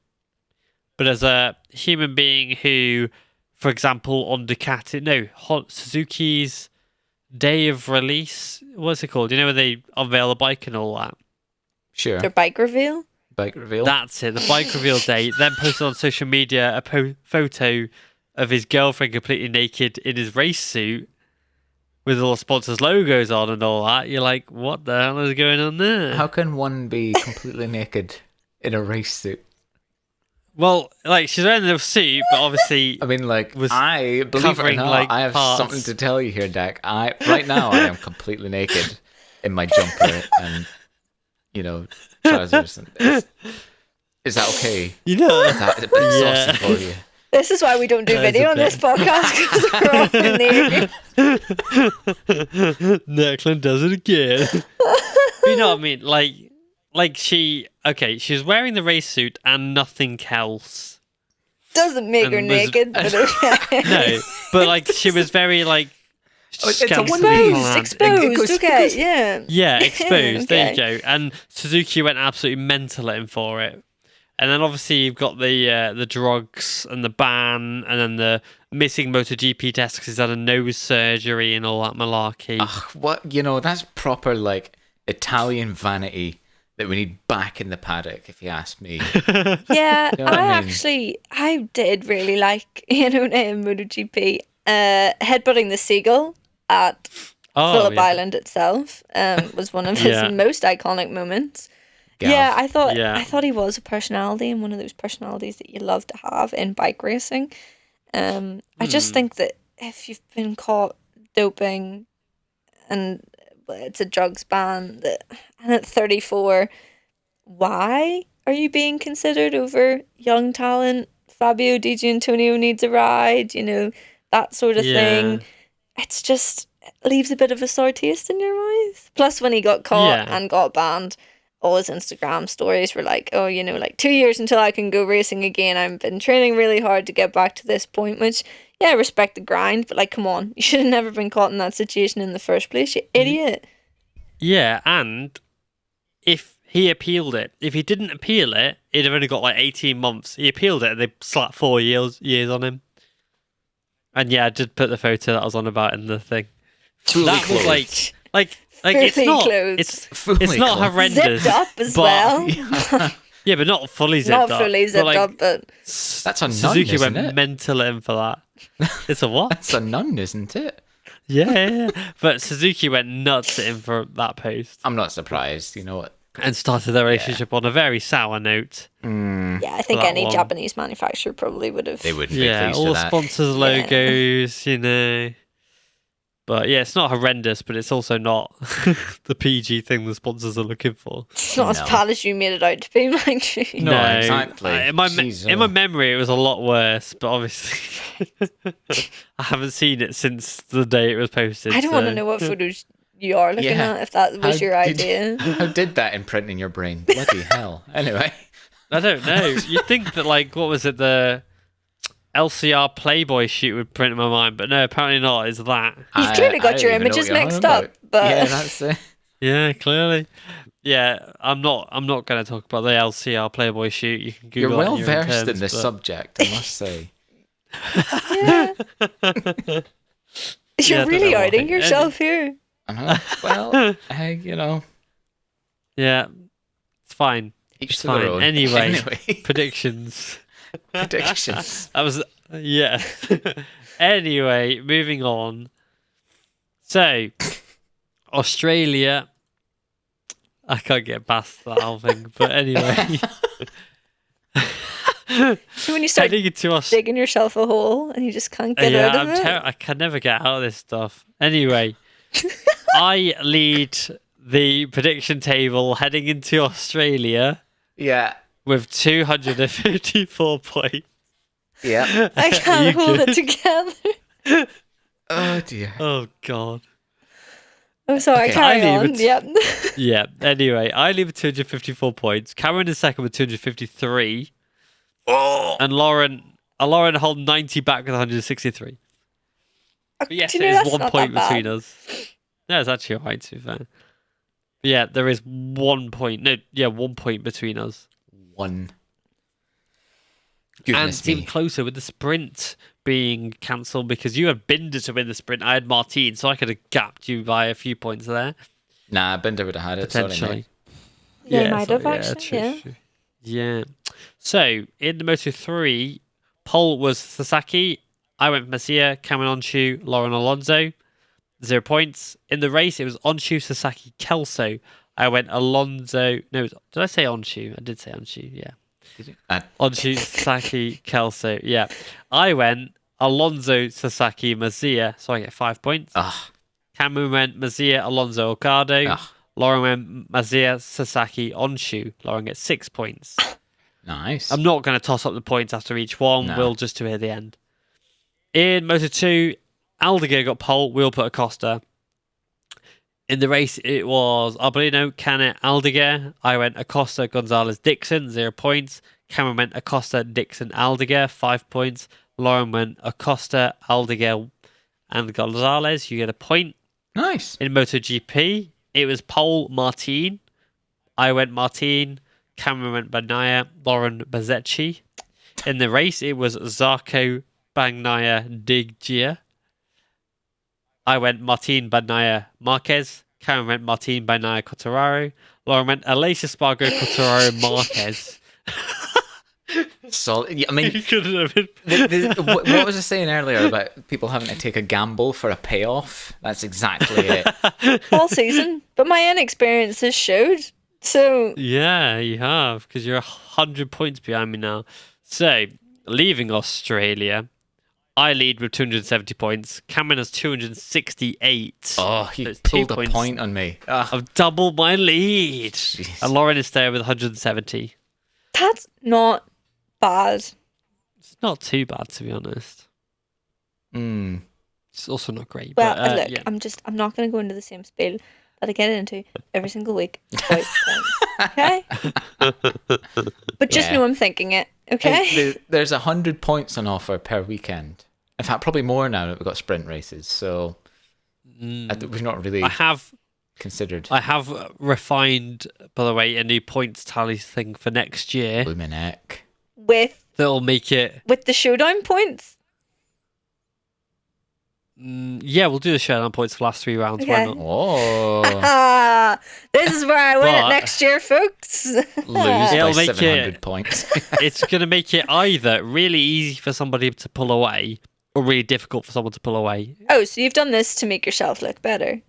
but as a human being who, for example, on Suzuki's day of release, what's it called? You know, where they unveil the bike and all that? Sure. Their bike reveal? Bike reveal. That's it, the bike reveal day. Then posted on social media a photo of his girlfriend completely naked in his race suit with all the sponsors' logos on and all that. You're like, what the hell is going on there? How can one be completely naked in a race suit? Well, like, she's wearing the suit, but obviously... I mean, like, Was I believe it or covering, not, like, I have parts. something to tell you here, Dak. Right now I am completely naked in my jumper and, trousers. Is that okay? You know... Is that a bit Yeah. saucy for you? This is why we don't do That is video a on this bit. podcast, because we're all naked. Declan does it again. But you know what I mean? Like she was wearing the race suit and nothing else. Doesn't make her And was- naked, but okay. No, but like she was very like It's a scantily one-piece. clad. Exposed, okay, yeah. Yeah, exposed. There you Okay. go. And Suzuki went absolutely mental at him for it. And then obviously you've got the drugs and the ban, and then the missing MotoGP test because he's had a nose surgery and all that malarkey. Ugh, what? That's proper, like, Italian vanity that we need back in the paddock, if you ask me. Yeah, You know what I mean? I did really like, in MotoGP, headbutting the seagull at Phillip yeah. Island itself was one of his Yeah. most iconic moments. Gav. Yeah, I thought Yeah. he was a personality, and one of those personalities that you love to have in bike racing. I just think that if you've been caught doping and it's a drugs ban, and at 34, why are you being considered over young talent? Fabio Di Antonio needs a ride, that sort of thing. It's just, it leaves a bit of a sour taste in your mouth. Plus, when he got caught Yeah. and got banned, all his Instagram stories were like, oh, like 2 years until I can go racing again. I've been training really hard to get back to this point, which, yeah, I respect the grind, but like, come on, you should have never been caught in that situation in the first place, you idiot. Yeah, and if he appealed it, if he didn't appeal it, he'd have only got like 18 months. He appealed it and they slapped 4 years on him. And yeah, I did put the photo that I was on about in the thing. Fully That was clothed. like it's Fully not clothed. it's Fully not clothed. horrendous. Zipped up as but- well. Yeah, but not fully zipped Not up. fully but, zipped like, up, but That's a nun, Suzuki isn't went it? mental at him for that. It's a what? That's a nun, isn't it? Yeah. But Suzuki went nuts at him for that post I'm not surprised. You know what? and started their relationship on a very sour note. yeah, I think that any one. Japanese manufacturer probably would have. They wouldn't be Yeah, pleased all with the that. sponsors' logos, But yeah, it's not horrendous, but it's also not the PG thing the sponsors are looking for. It's not as No. bad as you made it out to be, mind you. No, exactly. In my Jeez, in my memory, it was a lot worse, but obviously, I haven't seen it since the day it was posted. I don't want to so- know what photos you are looking Yeah. at, if that was your idea. How did that imprint in your brain? Bloody hell. Anyway. I don't know. You'd think that, like, what was it, the LCR Playboy shoot would print in my mind, but no, apparently not. It's that. You've clearly got don't your even know images what you're mixed on up, about. but Yeah, that's it. Yeah, clearly. Yeah, I'm not going to talk about the LCR Playboy shoot. You can Google You're it well in your own versed in terms, this but- subject, I must say. yeah. Yeah, I You're don't really know why. outing yourself here. Well, hey, Yeah, it's fine. each It's to their fine. own. Anyway, predictions. predictions. That was yeah. Anyway, moving on. So, Australia. I can't get past that whole thing, but anyway. So when you start Heading into digging yourself a hole and you just can't get out of it. I can never get out of this stuff. Anyway, I lead the prediction table heading into Australia Yeah. with 254 points. Yeah. I can't You hold good? it together. Oh dear. Oh god. I'm sorry, Okay. carry I on. leave it. Yep. Yeah. Anyway, I leave with 254 points. Cameron is second with 253, Oh. and Lauren hold 90 back with 163. But yes, Do you know it is that's 1 not point that between bad? us. No, it's actually alright to be fair. But yeah, there is 1 point. No, yeah, 1 point between us. One. And Goodness it's even me. closer with the sprint being cancelled because you had Binder to win the sprint. I had Martin, so I could have gapped you by a few points there. Nah, Binder would have had it. Sorry, Potentially. mate. Yeah, you might have so- actually. true, Yeah. true. Yeah. So in the Moto 3, pole was Sasaki. I went Masia, Cameron Onshu, Lauren Alonso. 0 points. In the race, it was Onshu, Sasaki, Kelso. I went Alonso. No, did I say Onshu? I did say Onshu, yeah. Did you? Onshu, Sasaki, Kelso. Yeah. I went Alonso, Sasaki, Mazia, so I get 5 points. Ah. Cameron went Mazia, Alonso, Ocado. Ah. Lauren went Mazia, Sasaki, Onshu. Lauren gets 6 points. Nice. I'm not going to toss up the points after each one. No. We'll just do it at the end. In Moto 2, Aldiger got pole. We'll put Acosta. In the race, it was Arbolino, Canet, Aldiger. I went Acosta, Gonzalez, Dixon, 0 points. Cameron went Acosta, Dixon, Aldiger, 5 points. Lauren went Acosta, Aldiger, and Gonzalez. You get a point. Nice. In MotoGP, it was pole Martin. I went Martin. Cameron went Bagnaia. Lauren Bazecchi. In the race, it was Zarco, Bagnaia, Diggia. I went Martin, Bagnaia, Marquez. Cameron went Martin, Bagnaia, Cottararo. Lauren went Alessia Spargo, Cottararo, Marquez. So, yeah, I mean, You couldn't have been. what was I saying earlier about people having to take a gamble for a payoff? That's exactly it. All season. But my inexperience has showed. So Yeah, you have, because you're 100 points behind me now. So, leaving Australia, I lead with 270 points. Cameron has 268. Oh, he That's 2 pulled a points. point on me. Ah, I've doubled my lead. jeez. And Lauren is there with 170. that's not bad. It's not too bad, to be honest. Mm. It's also not great. Well, but, look, yeah. I'm not going to go into the same spiel that I get into every single week. about points, okay? But just Yeah. know I'm thinking it, okay? Hey, there's 100 points on offer per weekend. In fact, probably more now that we've got sprint races. So we've not really I have considered refined, by the way, a new points tally thing for next year blooming heck. with that'll make it. the showdown points. Yeah, we'll do the showdown points for the last 3 rounds. Why Okay. not? Oh, Ah, this is where I win it But- next year, folks. lose by It'll make 700 it- points. It's going to make it either really easy for somebody to pull away or really difficult for someone to pull away. Oh, so you've done this to make yourself look better.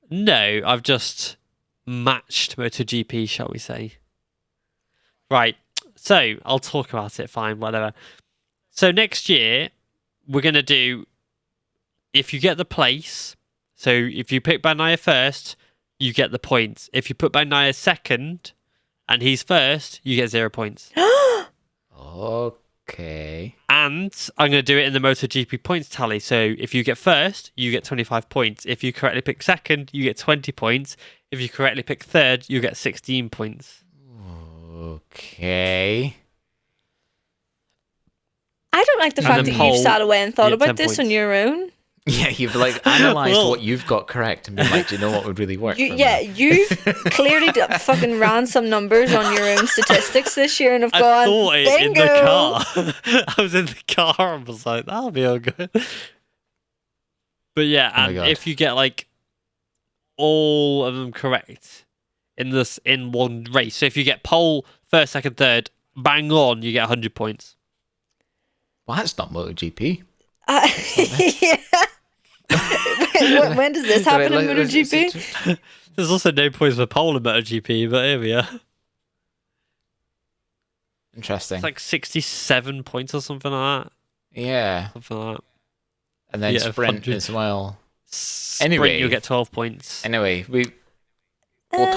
No, I've just matched MotoGP, shall we say. Right, so I'll talk about it, fine, whatever. So next year, we're going to do, if you get the place, So if you pick Bagnaia first, you get the points. If you put Bagnaia second and he's first, you get 0 points. Okay. And I'm going to do it in the MotoGP points tally. So if you get first, you get 25 points. If you correctly pick second, you get 20 points. If you correctly pick third, you get 16 points. Okay. I don't like the fact that you've sat away and thought about this on your own. Yeah, you've like analysed what you've got correct and been like, do you know what would really work? You've clearly fucking ran some numbers on your own statistics this year and have gone, I thought it in bingo! the car. I was in the car and was like, that'll be all good. But yeah, and if you get like all of them correct in one race, so if you get pole, first, second, third, bang on, you get 100 points. Well, that's not MotoGP. Yeah. when does this happen in MotoGP? There's also no points for pole in MotoGP, but here we are. Interesting. It's like 67 points or something like that. Yeah. Something like that. And then sprint as well. Anyway, you'll get 12 points. Anyway, we'll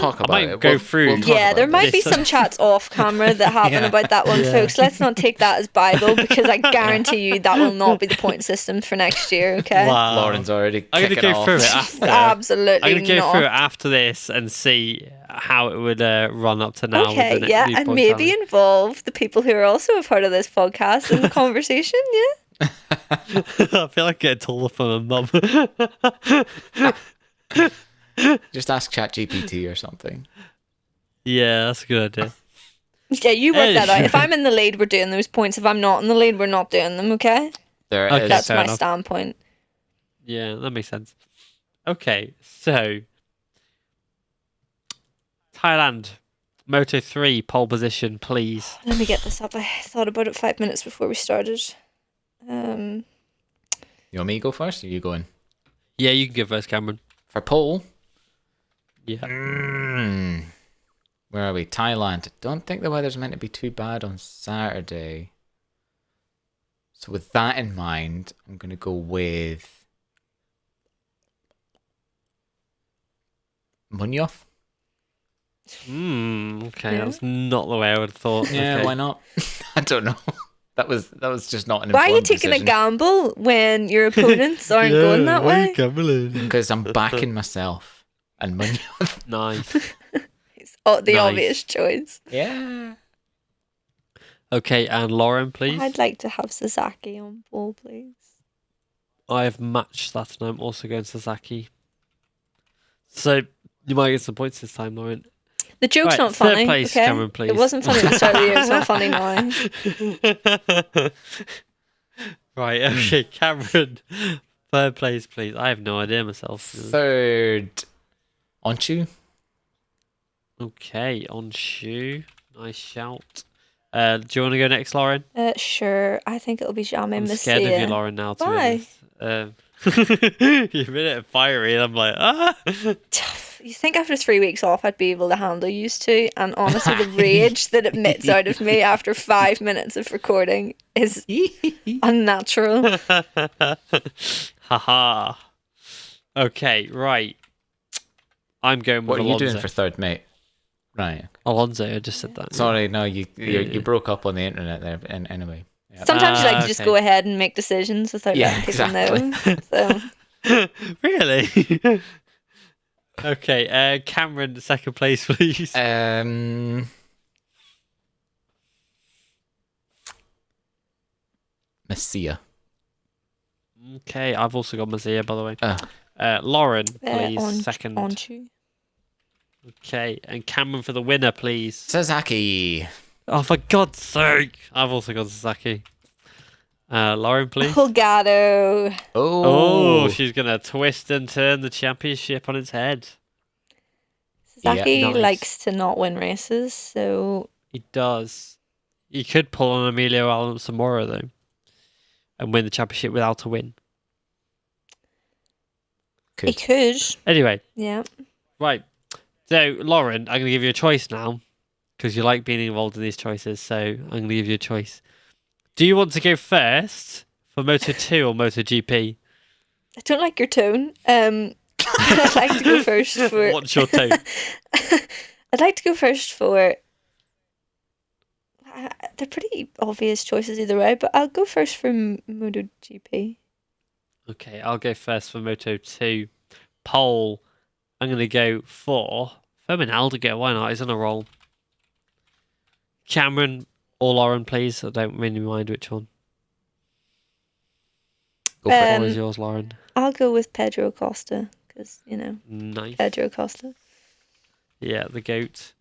talk about it. Go through. There might be some chats off camera that happen about that one, folks. Let's not take that as Bible, because I guarantee you that will not be the point system for next year, okay? Wow. Lauren's already I'm going to go through it after. Absolutely I'm going to go through it after this and see how it would run up to now. Okay, and maybe involve the people who are also a part of this podcast in the conversation, yeah? I feel like getting told from a mum. Just ask ChatGPT or something. Yeah, that's a good idea. Yeah, you work that out. If I'm in the lead, we're doing those points. If I'm not in the lead, we're not doing them, okay? That's my standpoint. Yeah, that makes sense. Okay, so Thailand, Moto 3 pole position, please. Let me get this up. I thought about it 5 minutes before we started. You want me to go first, or are you going? Yeah, you can go first, Cameron. For pole? Yeah. Where are we? Thailand. Don't think the weather's meant to be too bad on Saturday. So with that in mind, I'm going to go with Munoz. Okay, that's not the way I would have thought. Yeah, okay. Why not? I don't know. That was just not an Why are you informed taking decision. a gamble when your opponents aren't going that way? Because I'm backing myself and Munoz. Nice. It's the obvious choice. Yeah. Okay, and Lauren, please. I'd like to have Sasaki on pole, please. I have matched that, and I'm also going Sasaki. So you might get some points this time, Lauren. The joke's not funny. Third place, okay? Cameron, please. It wasn't funny at the start of the year. It's not funny now. Right, okay, Cameron. Third place, please. I have no idea myself. Third, Onchu. Okay, on shoe. Nice shout. Do you want to go next, Lauren? Sure. I think it'll be Jaime I'm Messia. scared of you, Lauren, now. Why? You're a bit fiery, and I'm like, ah. You think after 3 weeks off I'd be able to handle used to, and honestly the rage that emits out of me after 5 minutes of recording is unnatural. Haha. Okay, right. I'm going with What are Alonso. you doing for third, mate? Right. Alonso, I just said that. Sorry, no, you broke up on the internet there. And anyway. Yeah. Sometimes you like to just go ahead and make decisions without letting people know. So. Really? Okay, Cameron, second place, please. Messia. Okay, I've also got Mazia, by the way. Lauren, please, second. Onchu. Okay, and Cameron for the winner, please. Sasaki. Oh, for God's sake! I've also got Sasaki. Lauren, please. Pulgado. Oh, she's gonna twist and turn the championship on its head. Sasaki likes to not win races, so he does. He could pull on Emilio Zamora though, and win the championship without a win. He could. Anyway. Yeah. Right. So, Lauren, I'm going to give you a choice now, because you like being involved in these choices, so I'm going to give you a choice. Do you want to go first for Moto 2 or Moto GP? I don't like your tone. I'd like to go first for. What's your tone? I'd like to go first for. They're pretty obvious choices either way, but I'll go first for MotoGP. Okay, I'll go first for Moto 2. Pole, I'm going to go for Fermin Aldegar. Why not? He's on a roll. Cameron or Lauren, please. I don't really mind which one. Go for What it. is yours, Lauren? I'll go with Pedro Acosta because Nice. Pedro Acosta. Yeah, the goat.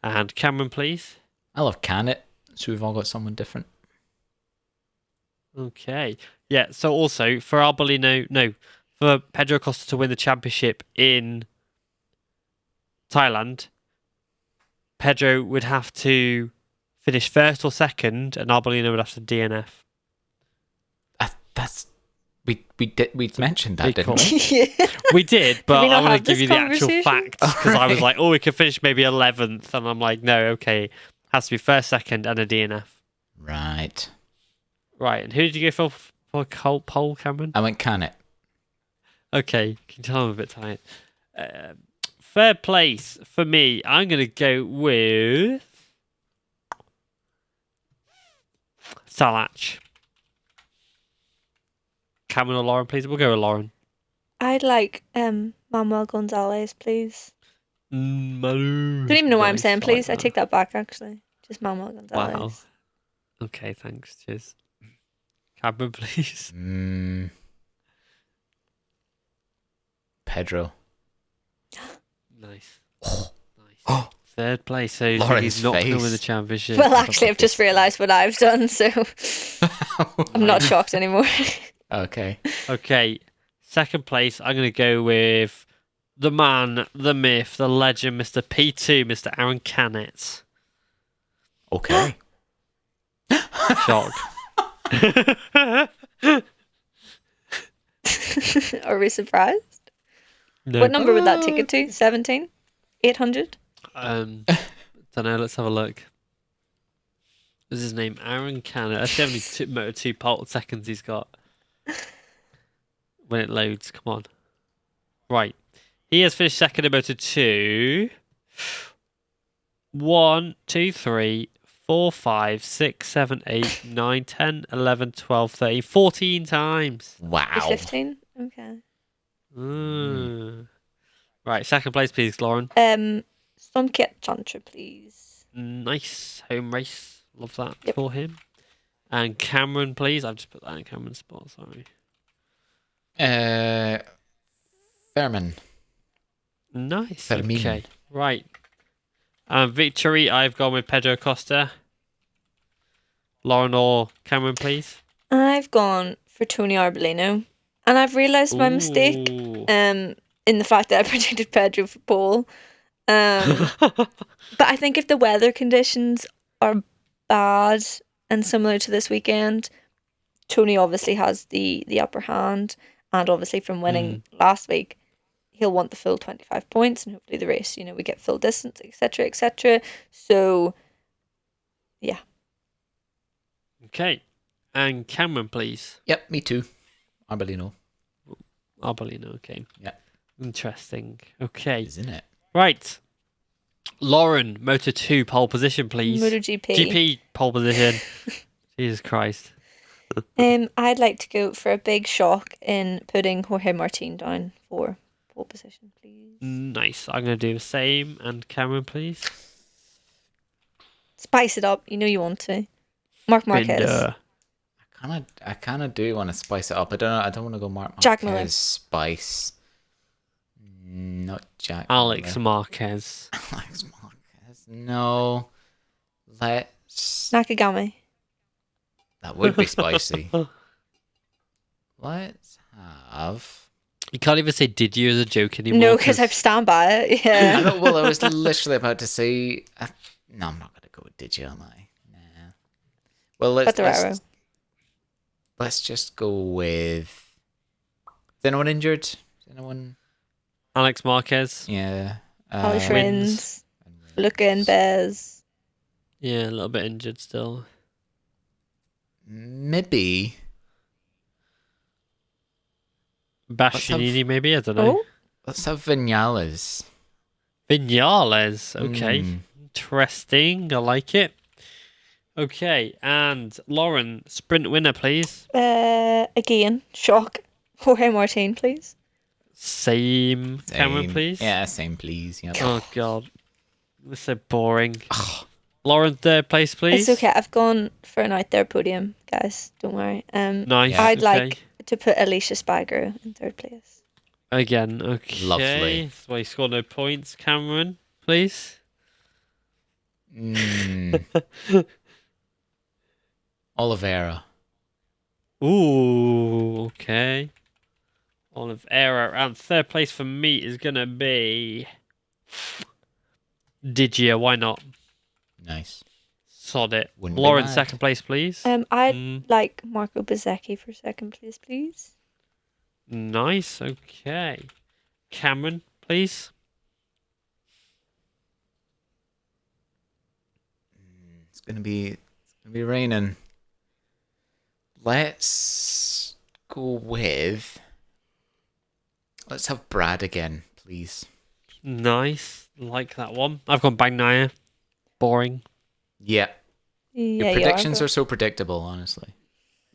And Cameron, please. I love Canet, so we've all got someone different. Okay. Yeah, so also for for Pedro Acosta to win the championship in Thailand, Pedro would have to finish first or second, and Arbolino would have to DNF. That's we mentioned that, big didn't call. we? Yeah. We did, but we I not want have to give this you the actual conversation? facts because I was Right. like, oh, we could finish maybe 11th, and I'm like, no, okay, has to be first, second, and a DNF. Right. Right, and who did you go for pole, Cameron? I went Canet. Okay, can you tell I'm a bit tired? Third place for me, I'm going to go with Salach. Cameron or Lauren, please? We'll go with Lauren. I'd like Manuel Gonzalez, please. Don't Don't even know why I'm saying please. I take that back, actually. Just Manuel Gonzalez. Wow. Okay, thanks. Cheers. Cameron, please. Pedro. Nice. Oh. Nice. Third place, so Lauren's he's not going to win the face. championship. Well, actually, I've just realised what I've done, so I'm not shocked anymore. Okay. Okay, second place, I'm going to go with the man, the myth, the legend, Mr. P2, Mr. Aaron Canet. Okay. Shock. Are we surprised? No. What number would that take it to? 17? 800? Don't know, let's have a look. What's his name? Aaron Canet. That's the only Moto 2 pole seconds he's got. When it loads, come on. Right. He has finished second in Moto 2. 1, 2, 3, 4, 5, 6, 7, 8, 9, 10, 11, 12, 13, 14 times. Wow. 15? Okay. Right, second place, please, Lauren. Somkiat Chantra, please. Nice home race. Love that Yep. for him. And Cameron, please. I've just put that in Cameron's spot, sorry. Fairman. Nice. Fermin. Okay. Right. Victory, I've gone with Pedro Costa. Lauren or Cameron, please. I've gone for Tony Arbolino. And I've realised my mistake Ooh. in the fact that I predicted Pedro for pole. But I think if the weather conditions are bad and similar to this weekend, Tony obviously has the upper hand. And obviously from winning last week, he'll want the full 25 points and hopefully the race, we get full distance, etc., etc. So, yeah. Okay. And Cameron, please. Yep, me too. Arbolino. Arbolino, okay. Yeah. Interesting. Okay. Isn't it? Right. Lauren, Moto 2 pole position, please. MotoGP. GP pole position. Jesus Christ. I'd like to go for a big shock in putting Jorge Martin down for pole position, please. Nice. I'm going to do the same. And Cameron, please. Spice it up. You know you want to. Mark Marquez. Binder. I kind of do want to spice it up. I don't want to go Mark Marquez. Jack Miller. Spice. Not Jack. Alex Miller. Marquez. Alex Marquez. No. Let's. Nakagami. That would be spicy. Let's have. You can't even say "did you" as a joke anymore. No, because I've stand by it. I Yeah. know, well, I was literally about to say. No, I'm not going to go with Diggia, am I? Nah. Well, let's just go with. Is anyone injured? Is anyone? Alex Marquez. Yeah. Alex Wins. Rins. Looking Bez. Yeah, a little bit injured still. Maybe. Bastianini, maybe? I don't know. Oh, Let's have Vinales. Vinales. Okay. Interesting. I like it. Okay. And Lauren, sprint winner, please. Again, shock. Jorge Martin, please. Same. Cameron, please. Yeah, same, please. Yep. Oh, God. This is so boring. Lauren, third place, please. It's okay. I've gone for an out there podium, guys. Don't worry. Nice. Yeah. I'd okay. like to put Alicia Spygro in third place. Again, okay. Lovely. That's why you score no points. Cameron, please. Oliveira. Ooh, okay. Oliveira. And third place for me is going to be Diggia. Why not? Nice. Sod it. Wouldn't be Lauren, mad. second place, please. I'd like Marco Bezzecchi for second place, please. Nice, okay. Cameron, please. It's gonna be raining. Let's go with. Let's have Brad again, please. Nice. Like that one. I've gone Bagnaia. Boring. Yeah. Yeah, Your predictions you are so predictable, honestly.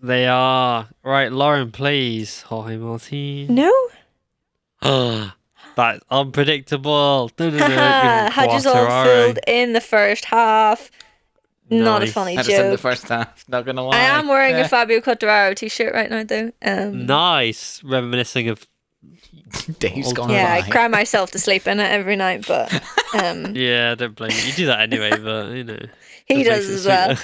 They are. Right, Lauren, please. Jorge Martin. No? That's unpredictable. Had you all fooled in the first half. Not a Nice. funny Had us in the joke. first half. Not gonna lie. I am wearing Yeah. a Fabio Quartararo t-shirt right now, though. Nice. Reminiscing of. Days gone Yeah, by. I cry myself to sleep in it every night, but Yeah, I don't blame you. You do that anyway, but you know. he just does makes it as well.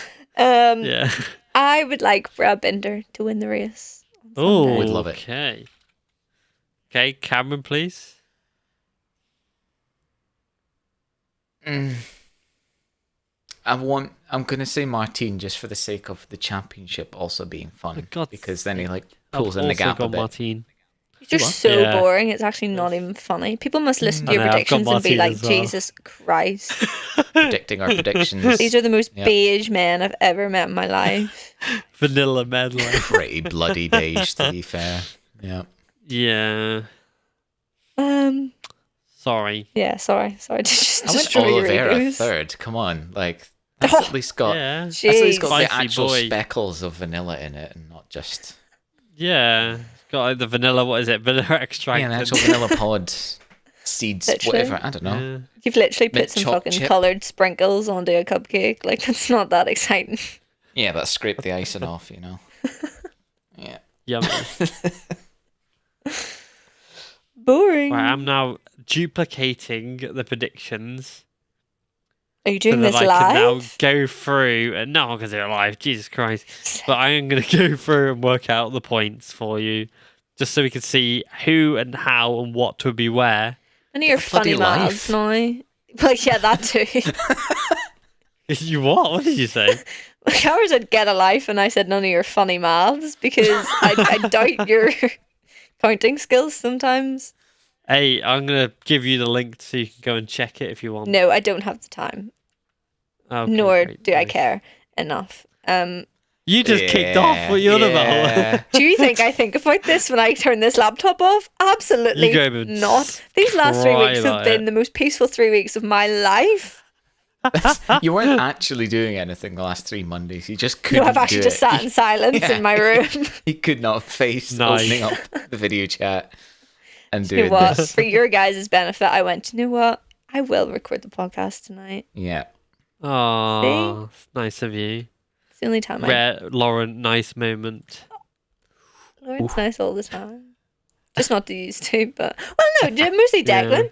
sweeter. Yeah. I would like Brad Binder to win the race. on Oh, Sunday. Would love it. Okay. Okay, Cameron, please. I'm gonna say Martin just for the sake of the championship also being fun. For God's Because then he like I've pulls in the also gap a gone bit. Martin. You're what? so Yeah. boring. It's actually not even funny. People must listen to I your know, I've got predictions and be Martin like, as well. Jesus Christ. Predicting our predictions. These are the most Yep. beige men I've ever met in my life. Vanilla medley. Pretty bloody beige, to be fair. Yeah. Yeah. Sorry. Yeah, sorry to just I went destroy your Oliveira egos. third. Come on, like that's at least got Yeah. that's at least got Spicy the actual boy. speckles of vanilla in it, and not just Yeah. It's got like the vanilla, what is it? Vanilla extract. yeah, an and- actual vanilla pod seeds, Literally. whatever. I don't know. Yeah. You've literally put Mint some choc fucking chip. coloured sprinkles onto a cupcake. Like, that's not that exciting. Yeah, but scrape the icing off, you know. Yeah. Yummy. Boring. Right, I'm now duplicating the predictions. Are you So doing that this I can now live? go through, and no, because they're live, Jesus Christ. But I am going to go through and work out the points for you, just so we can see who and how and what would be where. None of your Bloody funny mouths now. Well, yeah, that too. You what? What did you say? Howard said get a life, and I said none of your funny mouths because I doubt your counting skills sometimes. Hey, I'm going to give you the link so you can go and check it if you want. No, I don't have the time. Okay, Nor great, do I nice. care enough. You just kicked off. What are you on about? yeah. Do you think I think about this when I turn this laptop off? Absolutely You go and not. These last 3 cry weeks about have been it. the most peaceful 3 weeks of my life. You weren't actually doing anything the last 3 Mondays. You just No, couldn't I've actually do just it. sat in silence Yeah. in my room. He could not face Nice. opening up the video chat and You know doing what? this. For your guys' benefit, I went, you know what? I will record the podcast tonight. Yeah. Oh, nice of you. It's the only time Rare, Lauren, nice moment. Lauren's nice all the time. Just not to use to, but well, no, mostly Declan.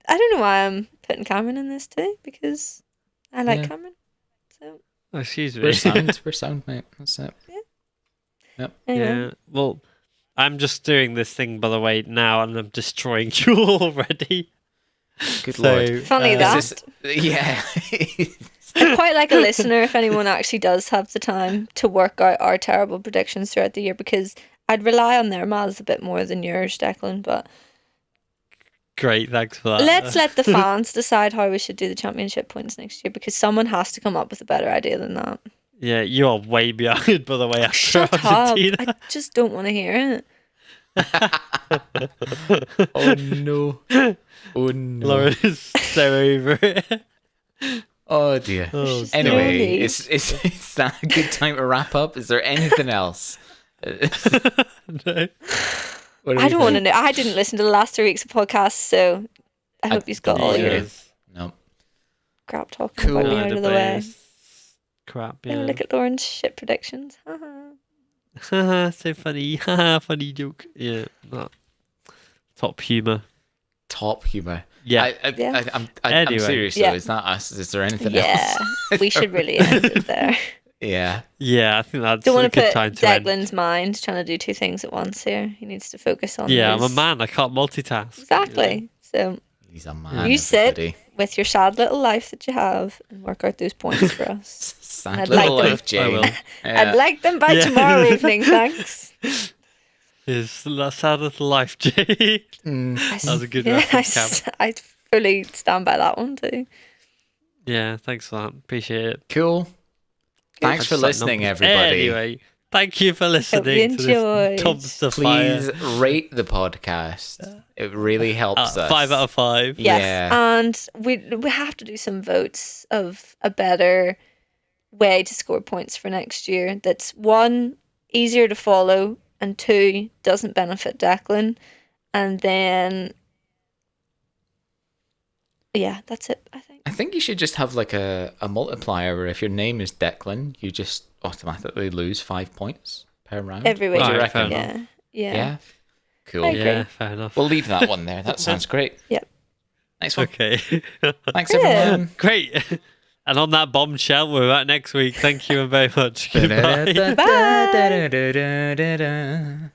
I don't know why I'm putting Cameron in this too because I like Yeah. Cameron. So Oh, excuse me. We're sound. We're sound, mate. That's it. anyway. Yeah. Well, I'm just doing this thing, by the way, now, and I'm destroying you already. Good lord. Funny that. Is this, yeah. I'd quite like a listener if anyone actually does have the time to work out our terrible predictions throughout the year because I'd rely on their maths a bit more than yours, Declan. But Great, thanks for that. let's let the fans decide how we should do the championship points next year because someone has to come up with a better idea than that. Yeah, you are way behind, by the way, after Shut up. Argentina. I just don't want to hear it. Oh no. Oh no. Lauren is so over it. Oh dear. Oh, just no Anyway, need. is that a good time to wrap up? Is there anything else? No. What do I we don't want to think? know. I didn't listen to the last 3 weeks of podcasts, so I hope you've got don't all either. your Yes. No. crap talking Cool. about me No, out the of the way. bias. Crap, Oh, yeah. look at Lauren's shit predictions. Haha. Haha, so funny. Haha, funny joke. Yeah, that. Top humour. Top humor. Yeah. I'm Anyway. serious Yeah. though. Is that us? Is there anything Yeah, else? we should really end it there. Yeah. Yeah, I think that's Don't a want to good put time to end. Declan's mind trying to do 2 things at once here. He needs to focus on Yeah, I'm a his... man. I can't multitask. Exactly. So He's a man. you sit everybody. with your sad little life that you have and work out those points for us. Sad I'd little like them. life, I Jane. will. I'd like them by Yeah. tomorrow evening, thanks. His sad little life, Jay. Mm. That was a good Yeah, reference, Cam. I fully stand by that one too. Yeah, thanks for that. Appreciate it. Cool. Thanks I for just like listening, numbers. everybody. Anyway, thank you for listening to enjoyed. this dumpster Please fire. rate the podcast. It really helps us. 5 out of 5. Yes, Yeah. and we have to do some votes of a better way to score points for next year. That's 1, easier to follow, and 2, doesn't benefit Declan, and then yeah, that's it. I think. I think you should just have like a multiplier where if your name is Declan, you just automatically lose 5 points per round. Every What week. do you Right, fair reckon? enough. Yeah. Yeah. Cool. I agree. Yeah, fair enough. We'll leave that one there. That sounds great. Yep. Nice one. Okay. Thanks, Yeah. everyone. Great. And on that bombshell, we're back next week. Thank you very much. Goodbye. Bye.